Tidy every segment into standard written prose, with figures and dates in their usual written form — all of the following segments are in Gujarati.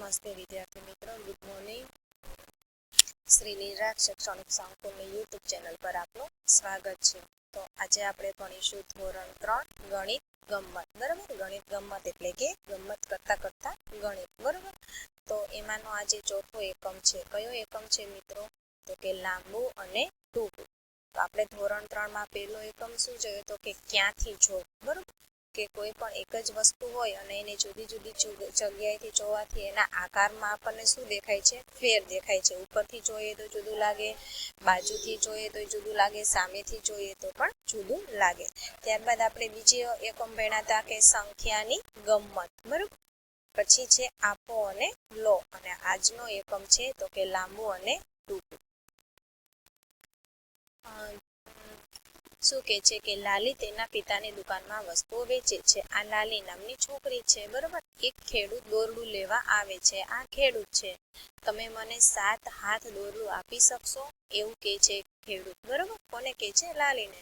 નમસ્તે વિદ્યાર્થી મિત્રો, ગુડ મોર્નિંગ. શ્રી નિરાગ શૈક્ષણિક સંકુલની યુટ્યુબ ચેનલ પર આપનું સ્વાગત છે. તો આજે આપણે ભણીશું ધોરણ 3 ગણિત ગમ્મત. બરાબર, ગણિત ગમ્મત એટલે કે ગમ્મત કરતા કરતા ગણિત. બરાબર, તો એમાંનો આજે ચોથો એકમ છે. કયો એકમ છે મિત્રો? તો કે લાંબુ અને ટૂંકું. તો આપણે ધોરણ 3માં પહેલો એકમ શું જોયો તો કે ક્યાંથી જોવું. બરાબર, કે કોઈ પણ એક જ વસ્તુ હોય અને એને જુદી જુદી જગ્યાએથી જોવાથી એના આકારમાં આપણને શું દેખાય છે? ફેર દેખાય છે. ઉપરથી જોઈએ તો જુદું લાગે, બાજુથી જોઈએ તો જુદું લાગે, સામેથી જોઈએ તો પણ જુદું લાગે. ત્યારબાદ આપણે બીજી એકમ ભણ્યા હતા કે સંખ્યાની ગમ્મત. બરાબર, પછી છે આપો અને લો, અને આજનો એકમ છે તો કે લાંબુ અને ટૂંકું. શું કે છે કે લાલી તેના પિતાની દુકાનમાં વસ્તુઓ વેચે છે. આ લાલી નામની છોકરી છે. બરોબર, એક ખેડૂત દોરડું લેવા આવે છે. આ ખેડૂત છે. તમે મને 7 હાથ દોરડું આપી શકશો? એવું કે છે ખેડૂત. બરોબર, કોને કે છે? લાલીને.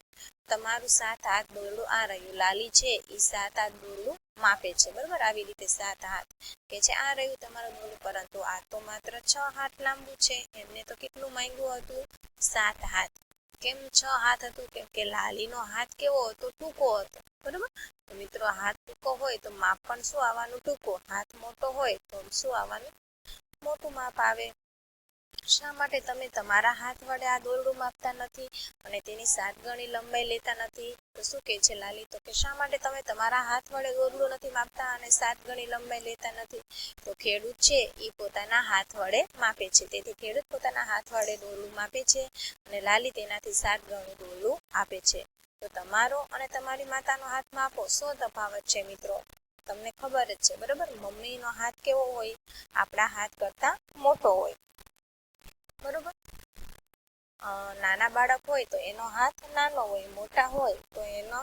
તમારું 7 હાથ દોરડું આ રહ્યું. લાલી છે એ 7 હાથ દોરડું માપે છે. બરોબર, આવી રીતે 7 હાથ કે છે આ રહ્યું તમારું દોરડું, પરંતુ આ તો માત્ર 6 હાથ લાંબુ છે. એમને તો કેટલું માંગ્યું હતું? 7 હાથ. કેમ 6 હાથ હતું? કેમ કે લાલીનો હાથ કેવો હતો? ટૂંકો હતો. બરોબર, તો મિત્રો હાથ ટૂંકો હોય તો માપ પણ શું આવવાનું? ટૂંકો. હાથ મોટો હોય તો શું આવવાનું? મોટું માપ આવે. શા માટે તમે તમારા હાથ વડે આ દોરડું માપતા નથી અને તેની 7 ગણી લંબાઈ લેતા નથી? તો શું કે છે લાલી? તો કે શા માટે તમે તમારા હાથ વડે દોરડું નથી માપતા અને 7 ગણી લંબાઈ લેતા નથી? તો ખેડૂત છે એ પોતાના હાથ વડે માપે છે. તેથી ખેડૂત પોતાના હાથ વડે દોરડું માપે છે અને લાલી તેનાથી 7 ગણું દોરડું આપે છે. તો તમારો અને તમારી માતાનો હાથ માપો. શું તફાવત છે મિત્રો? તમને ખબર જ છે. બરોબર, મમ્મીનો હાથ કેવો હોય? આપણા હાથ કરતા મોટો હોય. બરોબર, નાના બાળક હોય તો એનો હાથ નાનો હોય, મોટા હોય તો એનો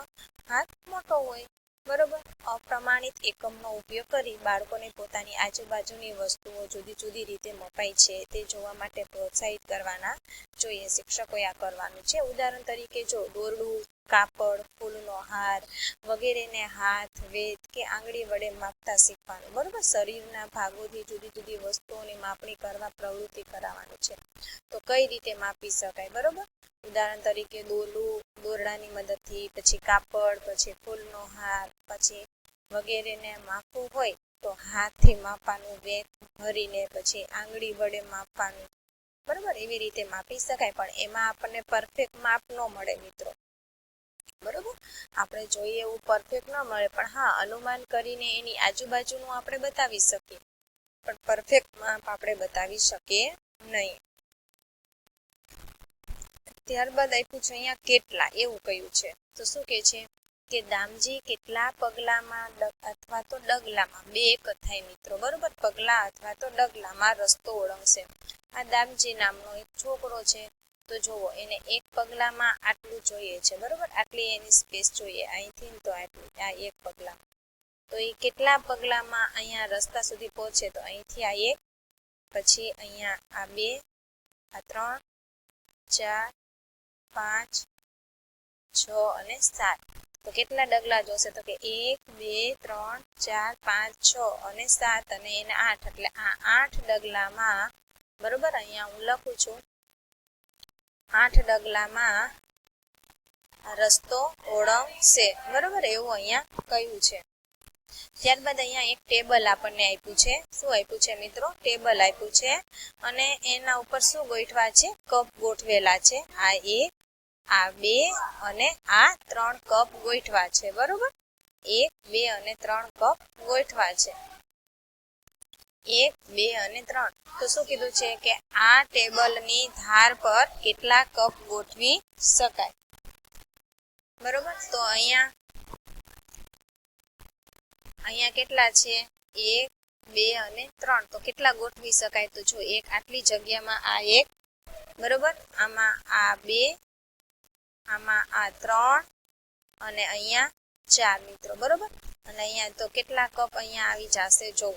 હાથ મોટો હોય. બરોબર, અપ્રમાણિત એકમનો ઉપયોગ કરી બાળકોને પોતાની આજુબાજુની વસ્તુઓ જુદી જુદી રીતે મપાય છે તે જોવા માટે પ્રોત્સાહિત કરવાના જોઈએ. શિક્ષકોએ આ કરવાનું છે. ઉદાહરણ તરીકે જો દોરડું, કાપડ, ફૂલનો હાર વગેરેને હાથ, વેદ કે આંગળી વડે માપતા શીખવાનું. બરોબર, શરીરના ભાગોથી જુદી જુદી વસ્તુઓની માપણી કરવા પ્રવૃત્તિ કરાવવાનું છે. તો કઈ રીતે માપી શકાય? બરોબર, ઉદાહરણ તરીકે દોરડું, દોરડાની મદદથી, પછી કાપડ, પછી ફૂલનો હાર, પછી વગેરેને માપવું હોય તો હાથથી માપવાનું, વેદ ભરીને, પછી આંગળી વડે માપવાનું. બરોબર, એવી રીતે માપી શકાય, પણ એમાં આપણને પરફેક્ટ માપ ન મળે મિત્રો. બરોબર, આપણે જોઈએ એવું પરફેક્ટ ન મળે, પણ હા અનુમાન કરીને એની આજુબાજુનું આપણે બતાવી શકીએ, પણ પરફેક્ટ માપ આપણે બતાવી શકીએ નહીં. ત્યારબાદ આપ્યું છે અહીંયા કેટલા, એવું કહ્યું છે. તો શું કે છે કે દામજી કેટલા પગલામાં અથવા તો ડગલામાં, બે એક થાય મિત્રો. બરોબર, પગલા અથવા તો ડગલામાં રસ્તો ઓળંગશે. આ દામજી નામનો એક છોકરો છે. તો જુઓ, એને એક પગલામાં આટલું જોઈએ છે. બરોબર, આટલી એની સ્પેસ જોઈએ, અહીંથી તો આટલું, આ એક પગલા. તો એ કેટલા પગલામાં અહીંયા રસ્તા સુધી પહોંચે? તો અહીંથી આ એક, પછી અહીંયા આ બે, આ 3, 4, 5, 6 અને 7. તો કેટલા ડગલા જોશે? તો કે 1, 2, 3, 4, 5, 6 અને 7 અને એને 8. એટલે આ 8 ડગલામાં, બરોબર, અહીંયા હું લખું છું, 8 ડગલામાં રસ્તો ઓળંગશે. બરોબર, એવું અહીંયા કહ્યું છે. ત્યારબાદ અહીંયા એક ટેબલ આપણને આપ્યું છે. શું આપ્યું છે મિત્રો? ટેબલ આપ્યું છે અને એના ઉપર શું ગોઠવા છે? કપ ગોઠવેલા છે. આ 1, આ 2 અને આ 3 કપ ગોઠવા છે. બરોબર, 1, 2 અને 3 કપ ગોઠવા છે. 1, 2 અને 3. તો શું કીધું છે કે આ ટેબલની ધાર પર કેટલા કપ ગોઠવી શકાય? બરોબર, તો અહીંયા કેટલા છે? 1, 2 અને 3. તો કેટલા ગોઠવી શકાય? તો જો એક આટલી જગ્યામાં આ 1, બરોબર, આમાં આ 2, આમાં આ 3 અને અહીંયા 4 મિત્રો. બરોબર, અને અહીંયા તો કેટલા કપ અહીંયા આવી જશે? જો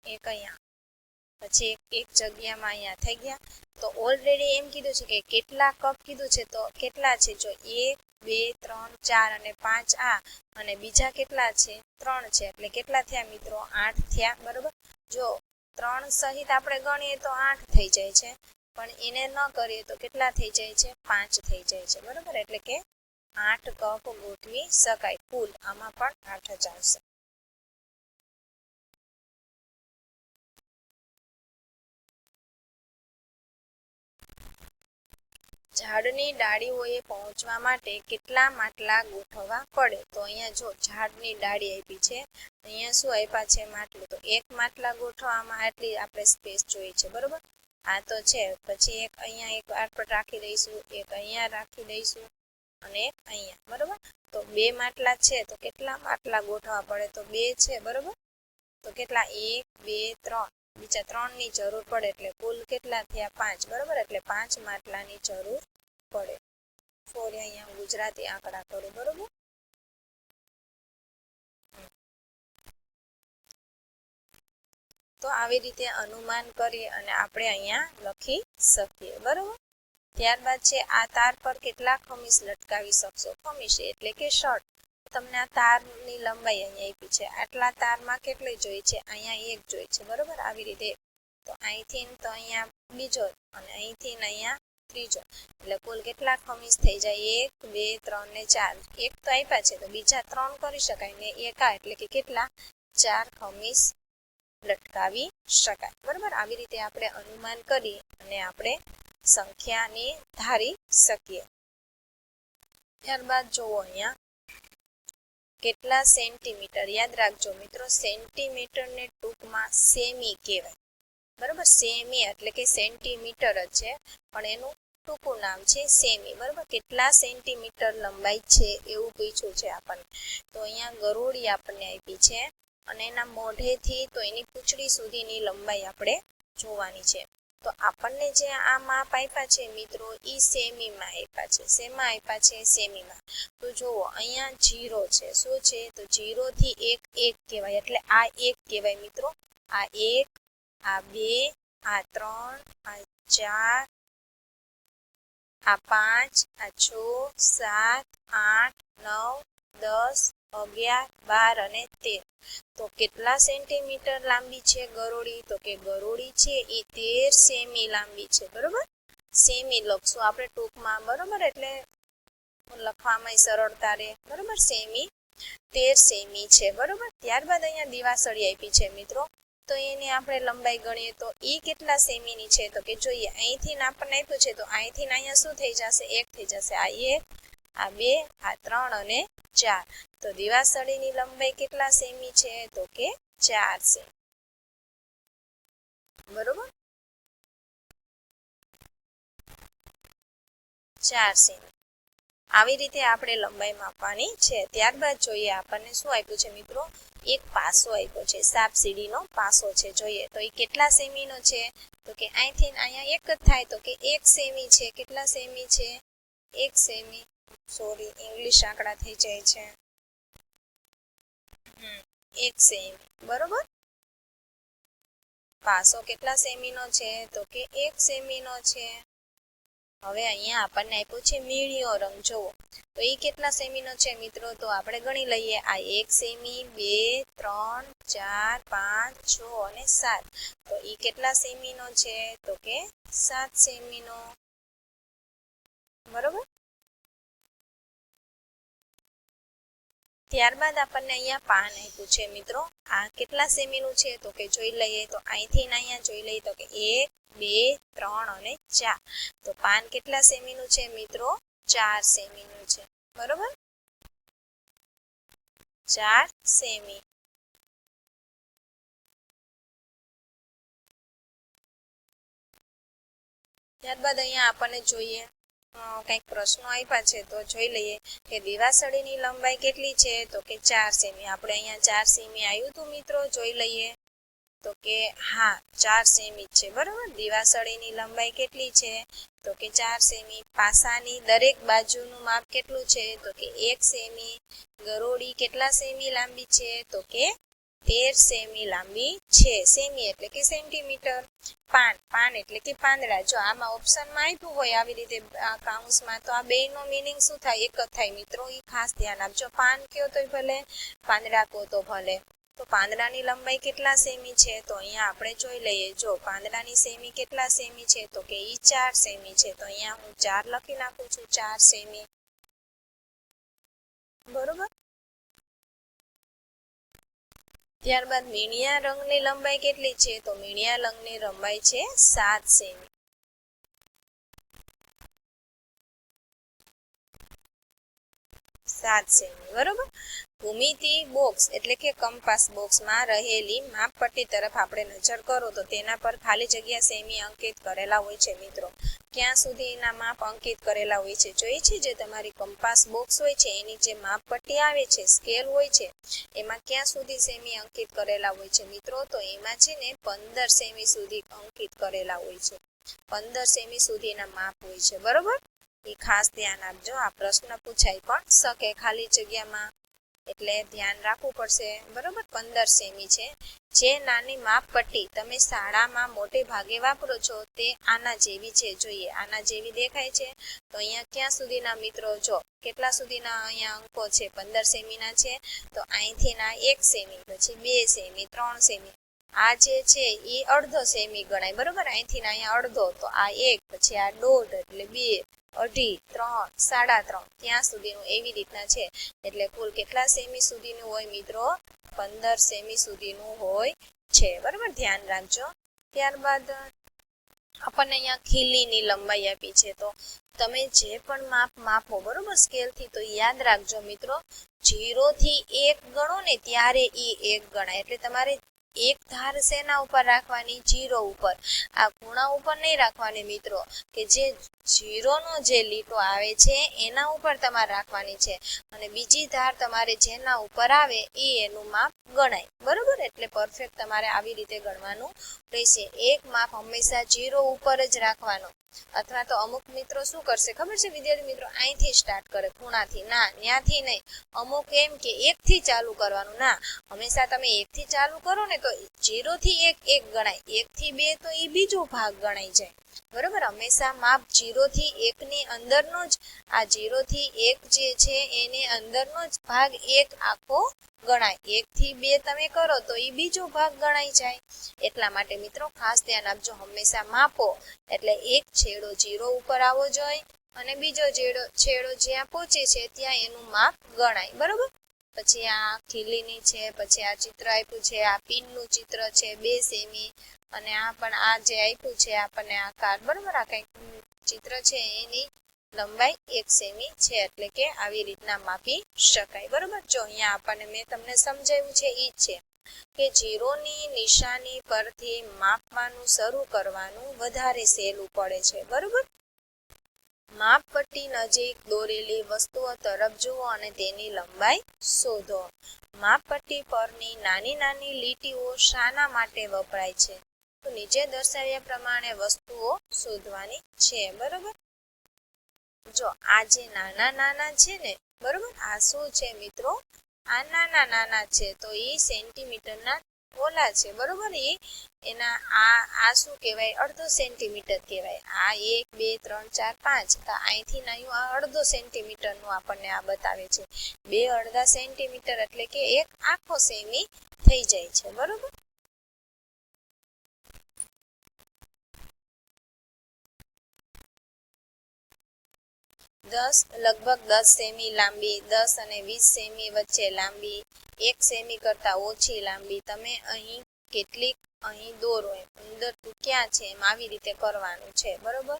એક અહીંયા, પછી એક જગ્યામાં અહીંયા થઈ ગયા. તો ઓલરેડી એમ કીધું છે કે કેટલા કપ કીધું છે, તો કેટલા છે? જો 1, 2 3 4 અને 5 આ અને બીજા કેટલા છે 3 છે એટલે કેટલા થયા મિત્રો 8 થયા બરોબર જો 3 સહિત આપણે ગણીએ તો 8 થઈ જાય છે પણ એને ન કરીએ તો કેટલા થઈ જાય છે 5 થઈ જાય છે બરોબર એટલે કે 8 કપ ગોઠવી શકાય કુલ આમાં પણ 8 જ આવશે ઝાડની ડાળીઓએ પહોંચવા માટે કેટલા માટલા ગોઠવવા પડે તો અહીંયા જો ઝાડની ડાળી આપી છે અહીંયા શું આપ્યા છે માટલું તો એક માટલા ગોઠવવામાં આટલી આપણે સ્પેસ જોઈએ છે બરોબર આ તો છે પછી એક અહીંયા એક આ પર રાખી દઈશું એક અહીંયા રાખી દઈશું અને એક અહીંયા બરોબર તો બે માટલા છે તો કેટલા માટલા ગોઠવવા પડે તો બે છે બરોબર તો કેટલા 1 2 3 બીજા 3 ની જરૂર પડે એટલે કુલ કેટલા થયા 5 બરોબર એટલે 5 માટલાની જરૂર પડે સોરી અહીંયા ગુજરાતી આંકડા કરું બરોબર તો આવી રીતે અનુમાન કરી અને આપણે અહીંયા લખી શકીએ બરોબર ત્યારબાદ છે આ તાર પર કેટલા ખમીસ લટકાવી શકશો ખમીસ એટલે કે શર્ટ તમને આ તારની લંબાઈ અહીંયા આપી છે આટલા તારમાં કેટલી જોઈ છે અહીંયા એક જોઈ છે બરોબર આવી રીતે તો અહીંથી તો અહીંયા બીજો અને અહીંથી અહીંયા ત્રીજો એટલે કુલ કેટલા ખમીસ થઈ જાય 1 2 3 ને 4 એક તો આપ્યા છે તો બીજા 3 કરી શકાય ને એક આ એટલે કે કેટલા 4 ખમીસ લટકાવી શકાય બરોબર આવી રીતે આપણે અનુમાન કરી અને આપણે સંખ્યાને ધારી શકીએ ત્યારબાદ જુઓ અહીંયા કેટલા સેન્ટીમીટર યાદ રાખજો મિત્રો સેન્ટીમીટરને ટૂંકમાં સેમી કહેવાય બરોબર સેમી એટલે કે સેન્ટીમીટર જ છે પણ એનું ટૂંકું નામ છે સેમી બરોબર કેટલા સેન્ટીમીટર લંબાઈ છે એવું પૂછ્યું છે આપણને તો અહીંયા ગરોળી આપણને આપી છે અને એના મોઢેથી તો એની પૂંછડી સુધીની લંબાઈ આપણે જોવાની છે તો આપણને જે આ માપ આપ્યા છે મિત્રો એ સેમીમાં આપ્યા છે શેમાં આપ્યા છે સેમીમાં તો જુઓ અહીંયા 0 છે શું છે તો 0 થી 1 1 કહેવાય એટલે આ 1 કહેવાય મિત્રો આ 1 આ 2 આ 3 આ 4 આ 5 આ 6 7 8 9 10 11 12 અને 13 તો કેટલા સેન્ટીમીટર લાંબી છે ગરોળી તો કે ગરોળી છે એ 13 સેમી લાંબી છે બરોબર સેમી લખશું આપણે ટૂંકમાં બરોબર એટલે લખવામાં સરળતા રહે બરોબર સેમી 13 સેમી છે બરોબર ત્યારબાદ અહીંયા દિવાસળી આપી છે મિત્રો તો એની આપણે લંબાઈ ગણીએ તો એ કેટલા સેમીની છે તો કે જોઈએ અહીંથી આપણને આપ્યું છે તો અહીંથી અહીંયા શું થઈ જશે 1 થઈ જશે આ 1 આ 2 આ 3 અને 4 તો દિવાસળીની લંબાઈ કેટલા સેમી છે તો કે 4 સેમી બરોબર 4 સેમી આવી રીતે આપણે લંબાઈ માપવાની છે ત્યારબાદ જોઈએ આપણને શું આપ્યું છે મિત્રો એક પાસો આપ્યો છે સાપ સીડીનો પાસો છે જોઈએ તો એ કેટલા સેમીનો છે તો કે અહીંથી અહીંયા એક જ થાય તો કે 1 સેમી છે કેટલા સેમી છે 1 સેમી સોરી ઇંગ્લિશ આંકડા થઈ જાય છે 1 સેમી બરોબર પાસો કેટલા સેમીનો છે તો કે 1 સેમીનો છે હવે અહીંયા આપણને આપ્યું છે મીણિયો રંગ જોવો તો એ કેટલા સેમીનો છે મિત્રો તો આપણે ગણી લઈએ આ 1 સેમી 2 3 4 5 6 અને 7 તો એ કેટલા સેમીનો છે તો કે 7 સેમીનો બરોબર ત્યારબાદ આપણને અહીંયા પાન આપ્યું છે મિત્રો આ કેટલા સેમીનું છે તો કે જોઈ લઈએ તો અહીંથી અહીંયા જોઈ લઈએ તો કે 1 2 3 અને 4 તો પાન કેટલા સેમીનું છે મિત્રો 4 સેમીનું છે બરોબર 4 સેમી ત્યારબાદ અહીંયા આપણને જોઈએ કંઈક પ્રશ્નો આપ્યા છે તો જોઈ લઈએ કે દિવાસળીની લંબાઈ કેટલી છે તો કે 4 સેમી આપણે અહીંયા 4 સેમી આવ્યું હતું મિત્રો જોઈ લઈએ તો કે હા 4 સેમી જ છે બરોબર દિવાસળીની લંબાઈ કેટલી છે તો કે 4 સેમી પાસાની દરેક બાજુનું માપ કેટલું છે તો કે 1 સેમી ગરોળી કેટલા સેમી લાંબી છે તો કે 13 સેમી લાંબી છે. સેમી એટલે કે સેન્ટીમીટર. પાન એટલે કે પાંદડા. જો આમાં ઓપ્શનમાં આપ્યું હોય આવી રીતે કાઉન્સમાં તો આ બેયનો મીનિંગ શું થાય? એક જ થાય મિત્રો. એ ખાસ ધ્યાન આપજો. પાન કયો તોય ભલે, પાંદડા કહો તો ભલે. તો પાંદડાની લંબાઈ કેટલા સેમી છે? તો અહીંયા આપણે જોઈ લઈએ. જો પાંદડાની સેમી કેટલા સેમી છે? તો કે ઈ 4 સેમી છે. તો અહીંયા હું 4 લખી નાખું છું. 4 સેમી. બરોબર. ત્યારબાદ મીણિયા રંગની લંબાઈ કેટલી છે? તો મીણિયા રંગની લંબાઈ છે 7 સેમી. 7 સેમી. બરોબર. ભૂમિતિ બોક્સ એટલે કે કંપાસ બોક્સમાં રહેલી માપપટ્ટી તરફ આપણે નજર કરો તો તેના પર ખાલી જગ્યા સેમી અંકિત કરેલા હોય છે મિત્રો. ક્યાં સુધીના માપ અંકિત કરેલા હોય છે? જોઈએ છે જે તમારી કંપાસ બોક્સ હોય છે એની જે માપપટ્ટી આવે છે, સ્કેલ હોય છે, એમાં ક્યાં સુધી સેમી અંકિત કરેલા હોય છે મિત્રો? તો એમાં છે ને 15 સેમી સુધી અંકિત કરેલા હોય છે. 15 સેમી સુધીના માપ હોય છે. બરોબર. એ ખાસ ધ્યાન આપજો. આ પ્રશ્ન પૂછાઈ પણ શકે ખાલી જગ્યામાં, એટલે ધ્યાન રાખવું પડશે. બરોબર. 15 સેમી છે. જે નાની માપપટ્ટી તમે શાળામાં મોટે ભાગે વાપરો છો તે આના જેવી છે. જોઈએ આના જેવી દેખાય છે. તો અહીંયા ક્યાં સુધીના મિત્રો? જો કેટલા સુધીના અહીંયા અંકો છે? 15 સેમીના છે. તો અહીંથી ના 1 સેમી, પછી 2 સેમી, 3 સેમી. આ જે છે એ અડધો સેમી ગણાય. બરોબર. અહીંથી ના અહીંયા અડધો, તો આ 1, પછી આ 1.5 એટલે 2, 2.5, 3, 3.5 ત્યાં સુધીનું એવી રીતના છે. એટલે કુલ કેટલા સેમી સુધીનું હોય મિત્રો? 15 સેમી સુધીનું હોય છે. બરોબર. ધ્યાન રાખજો. ત્યારબાદ આપણને અહીંયા ખીલીની લંબાઈ આપી છે. તો તમે જે પણ માપો બરોબર સ્કેલથી, તો યાદ રાખજો મિત્રો 0 થી 1 ગણો ને ત્યારે એ 1 ગણાય. એટલે તમારે એક ધાર શેના ઉપર રાખવાની? 0 ઉપર. આ ખૂણા ઉપર નહીં રાખવાની મિત્રો, કે જે 0 નો જે લીટો આવે છે એના ઉપર તમારે રાખવાની છે, અને બીજી ધાર તમારે જેના ઉપર આવે એ એનું માપ ગણાય. બરોબર. એટલે પરફેક્ટ તમારે આવી રીતે ગણવાનું રહેશે. એક માપ હંમેશા 0 ઉપર જ રાખવાનો. અથવા તો અમુક મિત્રો શું કરશે ખબર છે વિદ્યાર્થી મિત્રો? અહીંથી સ્ટાર્ટ કરે ખૂણાથી. ના, ત્યાંથી નહીં. અમુક એમ કે 1 થી ચાલુ કરવાનું. ના, હંમેશા તમે 1 થી ચાલુ કરો ને તો 0 થી 1 1 ગણાય. 1 થી 2 તો એ બીજો ભાગ ગણાઈ જાય. બરોબર. હંમેશા માપ 0 થી 1 ની અંદરનો જ, આ 0 થી 1 જે છે એની અંદરનો જ ભાગ 1 આખો ગણાય. 1 થી 2 તમે કરો તો એ બીજો ભાગ ગણાઈ જાય. એટલા માટે મિત્રો ખાસ ધ્યાન આપજો. હંમેશા માપો એટલે એક છેડો 0 ઉપર આવવો જોઈએ અને બીજો છેડો જ્યાં પહોંચે છે ત્યાં એનું માપ ગણાય. બરોબર. પછી આ ખીલીની છે, પછી આ ચિત્ર આપ્યું છે, આ પિનનું ચિત્ર છે 2 સેમી, અને આ પણ આ જે આપ્યું છે આપણને આકાર. બરોબર. આ કંઈક ચિત્ર છે એની લંબાઈ 1 સેમી છે. એટલે કે આવી રીતના માપી શકાય. બરોબર. જો અહીંયા આપણને મેં તમને સમજાવ્યું છે ઈ છે કે 0 ની નિશાની પરથી માપવાનું શરૂ કરવાનું વધારે સહેલું પડે છે. બરોબર. માપપટ્ટી નજીક દોરેલી વસ્તુઓ તરફ જુઓ અને તેની લંબાઈ શોધો. માપપટ્ટી પરની નાની નાની લીટીઓ શાના માટે વપરાય છે? તો નીચે દર્શાવ્યા પ્રમાણે વસ્તુઓ શોધવાની છે. બરોબર. જો આ જે નાના નાના છે ને, બરોબર, આ શું છે મિત્રો? આ નાના નાના છે. તો એ સેન્ટીમીટરના ઓલા છે. બરોબર. એના આ શું કહેવાય? અડધો સેન્ટીમીટર કહેવાય. આ 1 2 3 4 5, તો અહીંથી નાયું આ અડધો સેન્ટીમીટરનું આપણને આ બતાવે છે. 2 અડધા સેન્ટીમીટર એટલે કે 1 આખો સેમી થઈ જાય છે. બરોબર. લગભગ 10 સેમી લાંબી, 10 અને 20 સેમી વચ્ચે લાંબી, 1 સેમી કરતા ઓછી લાંબી. તમે અહીં કેટલીક અહીં દોરો. અંદર તું ક્યાં છે એમ આવી રીતે કરવાનું છે. બરોબર.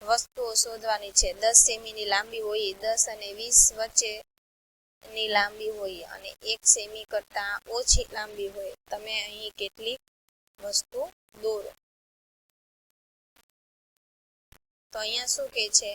વસ્તુઓ શોધવાની છે. 10 સેમીની લાંબી હોય, 10 અને 20 વચ્ચેની લાંબી હોય, અને 1 સેમી કરતા ઓછી લાંબી હોય. તમે અહીં કેટલીક વસ્તુ દોરો. તો અહીંયા શું કે છે?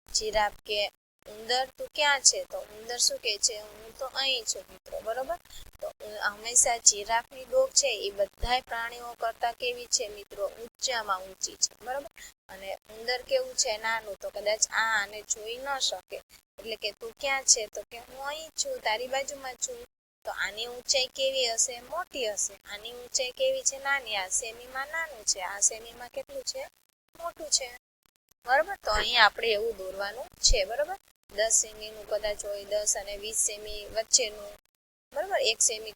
જીરાફ કે ઉંદર તું ક્યાં છે? તો ઉંદર શું કે છે? હું તો અહીં છું મિત્રો. બરોબર. તો હંમેશા જીરાફની ડોક છે એ બધા પ્રાણીઓ કરતા કેવી છે મિત્રો? ઊંચામાં ઊંચી છે. બરોબર. અને ઉંદર કેવું છે? નાનું. તો કદાચ આને જોઈ ન શકે. એટલે કે તું ક્યાં છે? તો કે હું અહીં છું, તારી બાજુમાં છું. તો આની ઊંચાઈ કેવી હશે? મોટી હશે. આની ઊંચાઈ કેવી છે? નાની. આ સેમીમાં નાનું છે, આ સેમીમાં કેટલું છે? મોટું છે. બરોબર, તો અહીંયા આપણે એવું દોરવાનું છે. બરોબર, 10 સેમીનું કદાચ હોય, 10 અને 20 સેમી વચ્ચેનું. બરોબર, 1 સેમી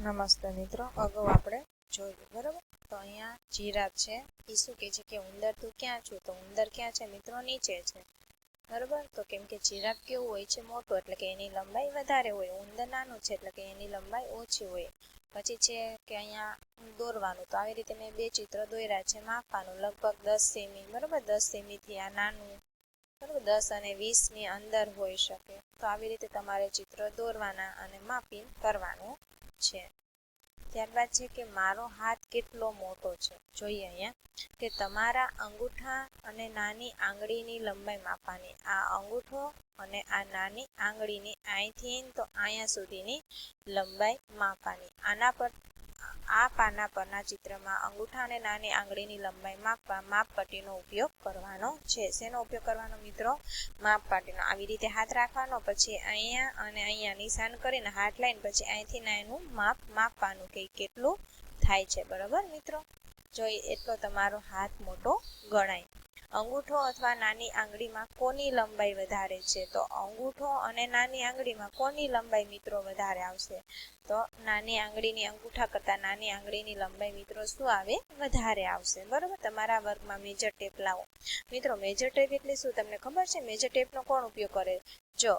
નમસ્તે મિત્રો, અગાઉ આપણે જોયું. બરોબર, તો અહીંયા જીરાફ છે. એ શું કહે છે કે ઉંદર તું ક્યાં છું? તો ઉંદર ક્યાં છે મિત્રો? નીચે છે. બરોબર, તો કેમ કે જીરાફ કેવું હોય છે? મોટું, એટલે કે એની લંબાઈ વધારે હોય. ઉંદર નાનું છે એટલે કે એની લંબાઈ ઓછી હોય. પછી છે કે અહીંયા દોરવાનું, તો આવી રીતે મેં 2 ચિત્ર દોર્યા છે. માપવાનું લગભગ 10 સેમી. બરોબર, 10 સેમીથી આ નાનું. બરોબર, 10 અને 20 ની અંદર હોઈ શકે. તો આવી રીતે તમારે ચિત્ર દોરવાના અને માપી કરવાનું છે. ત્યારબાદ છે કે મારો હાથ કેટલો મોટો છે. જોઈએ અહીંયા કે તમારા અંગૂઠા અને નાની આંગળીની લંબાઈ માપવાની. આ અંગૂઠો અને આ નાની આંગળીની અહીંથી તો અહીંયા સુધીની લંબાઈ માપવાની. આના પર આ પાના પરના ચિત્રમાં અંગૂઠા અને નાની આંગળીની લંબાઈ માપવા માપપટ્ટીનો ઉપયોગ કરવાનો છે. શેનો ઉપયોગ કરવાનો મિત્રો? માપપટ્ટીનો. આવી રીતે હાથ રાખવાનો, પછી અહીંયા અને અહીંયા નિશાન કરીને હાથ લાઈને પછી અહીંથી એનું માપ માપવાનું કે કેટલું થાય છે. બરોબર મિત્રો, જો એટલો તમારો હાથ મોટો ગણાય. અંગૂઠો અથવા નાની આંગળીમાં કોની લંબાઈ વધારે છે? તો અંગૂઠો અને નાની આંગળીમાં કોની લંબાઈ મિત્રો વધારે આવશે? તો નાની આંગળીની અંગૂઠા કરતાં નાની આંગળીની લંબાઈ મિત્રો શું આવે? વધારે આવશે. બરોબર, તમારા વર્ગમાં મેજર ટેપ લાવો. મિત્રો મેજર ટેપ એટલે શું તમને ખબર છે? મેજર ટેપનો કોણ ઉપયોગ કરે? જો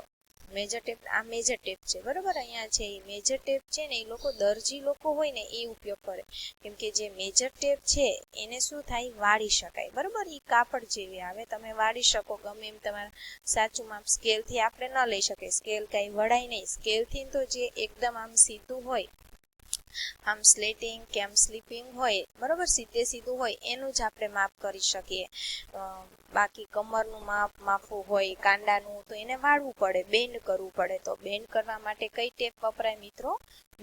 મેજર ટેપ, આ મેજર ટેપ છે. બરોબર, અહીંયા છે એ મેજર ટેપ છે ને એ લોકો દરજી લોકો હોય ને એ ઉપયોગ કરે. કેમ કે જે મેજર ટેપ છે એને શું થાય? વાળી શકાય. બરોબર, એ કાપડ જેવી આવે, તમે વાળી શકો ગમે એમ. તમારા સાચું માપ સ્કેલથી આપણે ન લઈ શકીએ. સ્કેલ કાંઈ વળાય નહીં. સ્કેલથી તો જે એકદમ આમ સીધું હોય, આમ સ્લેટિંગ કે આમ સ્લીપિંગ હોય, બરોબર, સીધે સીધું હોય એનું જ આપણે માપ કરી શકીએ. બાકી કમરનું માપ માપવું હોય, કાંડાનું, તો એને વાળવું પડે, બેન્ડ કરવું પડે. તો બેન્ડ કરવા માટે કઈ ટેપ વપરાય મિત્રો?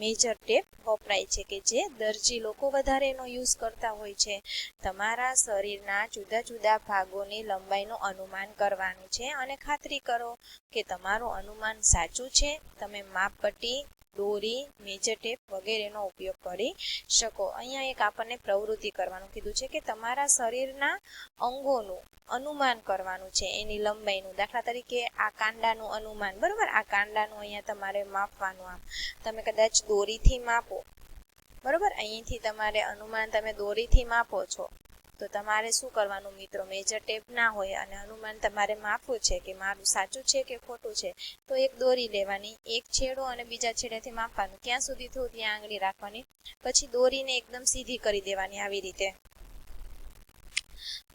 મેજર ટેપ વપરાય છે, કે જે દરજી લોકો વધારે એનો યુઝ કરતા હોય છે. તમારા શરીરના જુદા જુદા ભાગોની લંબાઈનું અનુમાન કરવાનું છે અને ખાતરી કરો કે તમારું અનુમાન સાચું છે. તમે માપપટ્ટી, દોરી, મેજર ટેપ વગેરેનો ઉપયોગ કરી શકો. અહીંયા એક આપણને પ્રવૃત્તિ કરવાનું કીધું છે કે તમારા શરીરના અંગોનું અનુમાન કરવાનું છે, એની લંબાઈનું. દાખલા તરીકે આ કાંડાનું અનુમાન. બરોબર, આ કાંડાનું અહીંયા તમારે માપવાનું. આમ તમે કદાચ દોરીથી માપો, બરોબર, અહીંથી તમારે અનુમાન તમે દોરીથી માપો છો, તો તમારે શું કરવાનું મિત્રો? મેજર ટેપ ના હોય અને અનુમાન તમારે માપવું છે કે મારું સાચું છે કે ખોટું છે, તો એક દોરી લેવાની, એક છેડો અને બીજા છેડેથી માપવાનું. ક્યાં સુધી થયું ત્યાં આંગળી રાખવાની. પછી દોરીને એકદમ સીધી કરી દેવાની. આવી રીતે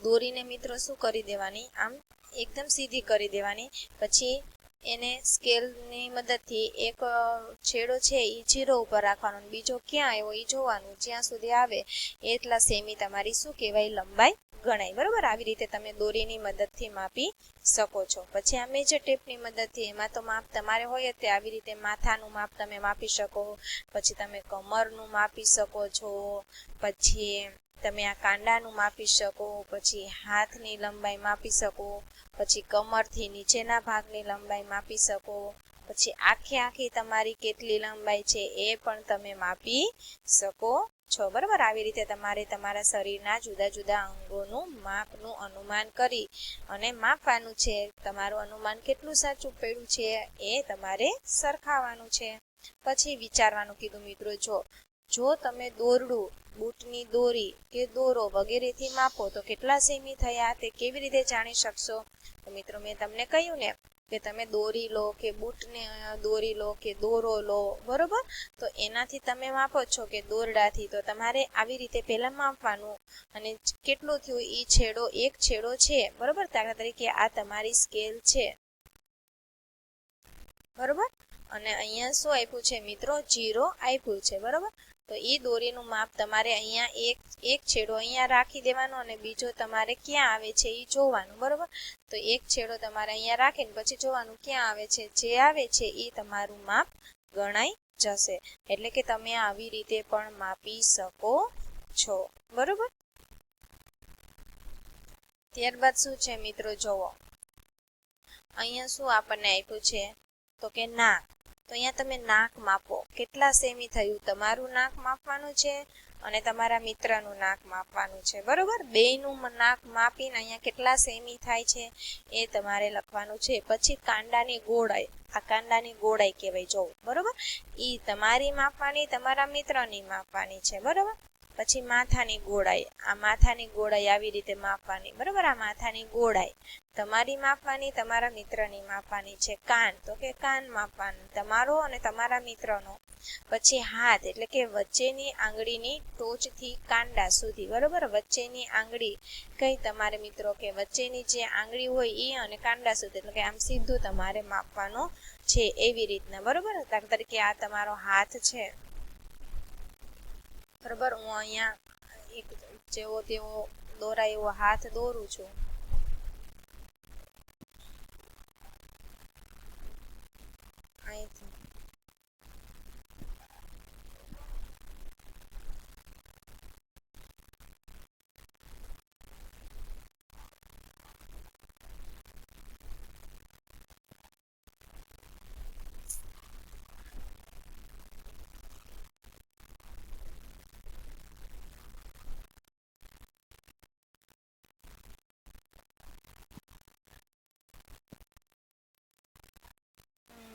દોરીને મિત્રો શું કરી દેવાની? આમ એકદમ સીધી કરી દેવાની. પછી એને સ્કેલની મદદથી એક છેડો છે એ જીરો ઉપર રાખવાનો, બીજો ક્યાં આવ્યો એ જોવાનું. જ્યાં સુધી આવે એટલા સેમી તમારી શું કહેવાય? લંબાઈ ગણાય. બરોબર, આવી રીતે તમે દોરીની મદદથી માપી શકો છો. પછી આ મેજર ટેપની મદદથી, એમાં તો માપ તમારે હોય જ તે. આવી રીતે માથાનું માપ તમે માપી શકો, પછી તમે કમરનું માપી શકો છો, પછી તમે આ કાંડાનું માપી શકો, પછી હાથની લંબાઈ માપી શકો, પછી કમરથી નીચેના ભાગની લંબાઈ માપી શકો, પછી આખી તમારી કેટલી લંબાઈ છે એ પણ તમે માપી શકો છો. બરોબર, આવી રીતે તમારે તમારા શરીરના જુદા જુદા અંગોનું માપનું અનુમાન કરી અને માપવાનું છે. તમારું અનુમાન કેટલું સાચું પડ્યું છે એ તમારે સરખાવવાનું છે. પછી વિચારવાનું કીધું મિત્રો. જો તમે દોરડું, બૂટની દોરી કે દોરો વગેરેથી માપો તો કેટલા સેમી થયા તે કેવી રીતે જાણી શકશો? તો મિત્રો મેં તમને કહ્યું ને કે તમે દોરી લો કે બૂટને દોરી લો કે દોરો લો, બરોબર, તો એનાથી તમે માપો છો કે દોરડાથી, તો તમારે આવી રીતે પહેલા માપવાનું. અને કેટલું થયું એ છેડો, એક છેડો છે, બરોબર, દાખલા તરીકે આ તમારી સ્કેલ છે, બરોબર, અને અહીંયા શું આપ્યું છે મિત્રો? જીરો આપ્યું છે. બરોબર, તો એ દોરીનું માપ તમારે અહીંયા એક છેડો અહીંયા રાખી દેવાનો અને બીજો તમારે ક્યાં આવે છે એ જોવાનું. બરોબર, તો એક છેડો તમારે અહીંયા રાખીને પછી જોવાનું ક્યાં આવે છે. જે આવે છે એ તમારું માપ ગણાઈ જશે. એટલે કે તમે આવી રીતે પણ માપી શકો છો. બરોબર, ત્યારબાદ શું છે મિત્રો? જોવો અહીંયા શું આપણને આપ્યું છે તો કે નાક. તો અહીંયા તમે નાક માપો, કેટલા સેમી થયું. તમારું નાક માપવાનું છે અને તમારા મિત્રનું નાક માપવાનું છે, બરોબર. બેયનું નાક માપીને અહીંયા કેટલા સેમી થાય છે એ તમારે લખવાનું છે. પછી કાંડાની ગોળાઈ, આ કાંડાની ગોળાઈ કહેવાય, જોવો, બરોબર. એ તમારી માપવાની, તમારા મિત્રની માપવાની છે, બરોબર. પછી માથાની ગોળાઈ, આ માથાની ગોળાઈ આવી રીતે માપવાની, બરોબર. આ માથાની ગોળાઈ તમારી માપવાની, તમારા મિત્રની માપવાની છે. કાન, તો કે કાન માપવાનું તમારો અને તમારા મિત્રનો. પછી હાથ, એટલે કે વચ્ચેની આંગળીની ટોચથી કાંડા સુધી, બરોબર. વચ્ચેની આંગળી કઈ તમારે મિત્રો કે વચ્ચેની જે આંગળી હોય એ અને કાંડા સુધી, એટલે કે આમ સીધું તમારે માપવાનો છે, એવી રીતના, બરોબર. દાખલા તરીકે આ તમારો હાથ છે, બરોબર. હું અહીંયા એક જેવો તેવો દોરાય એવો હાથ દોરું છું. અહીંથી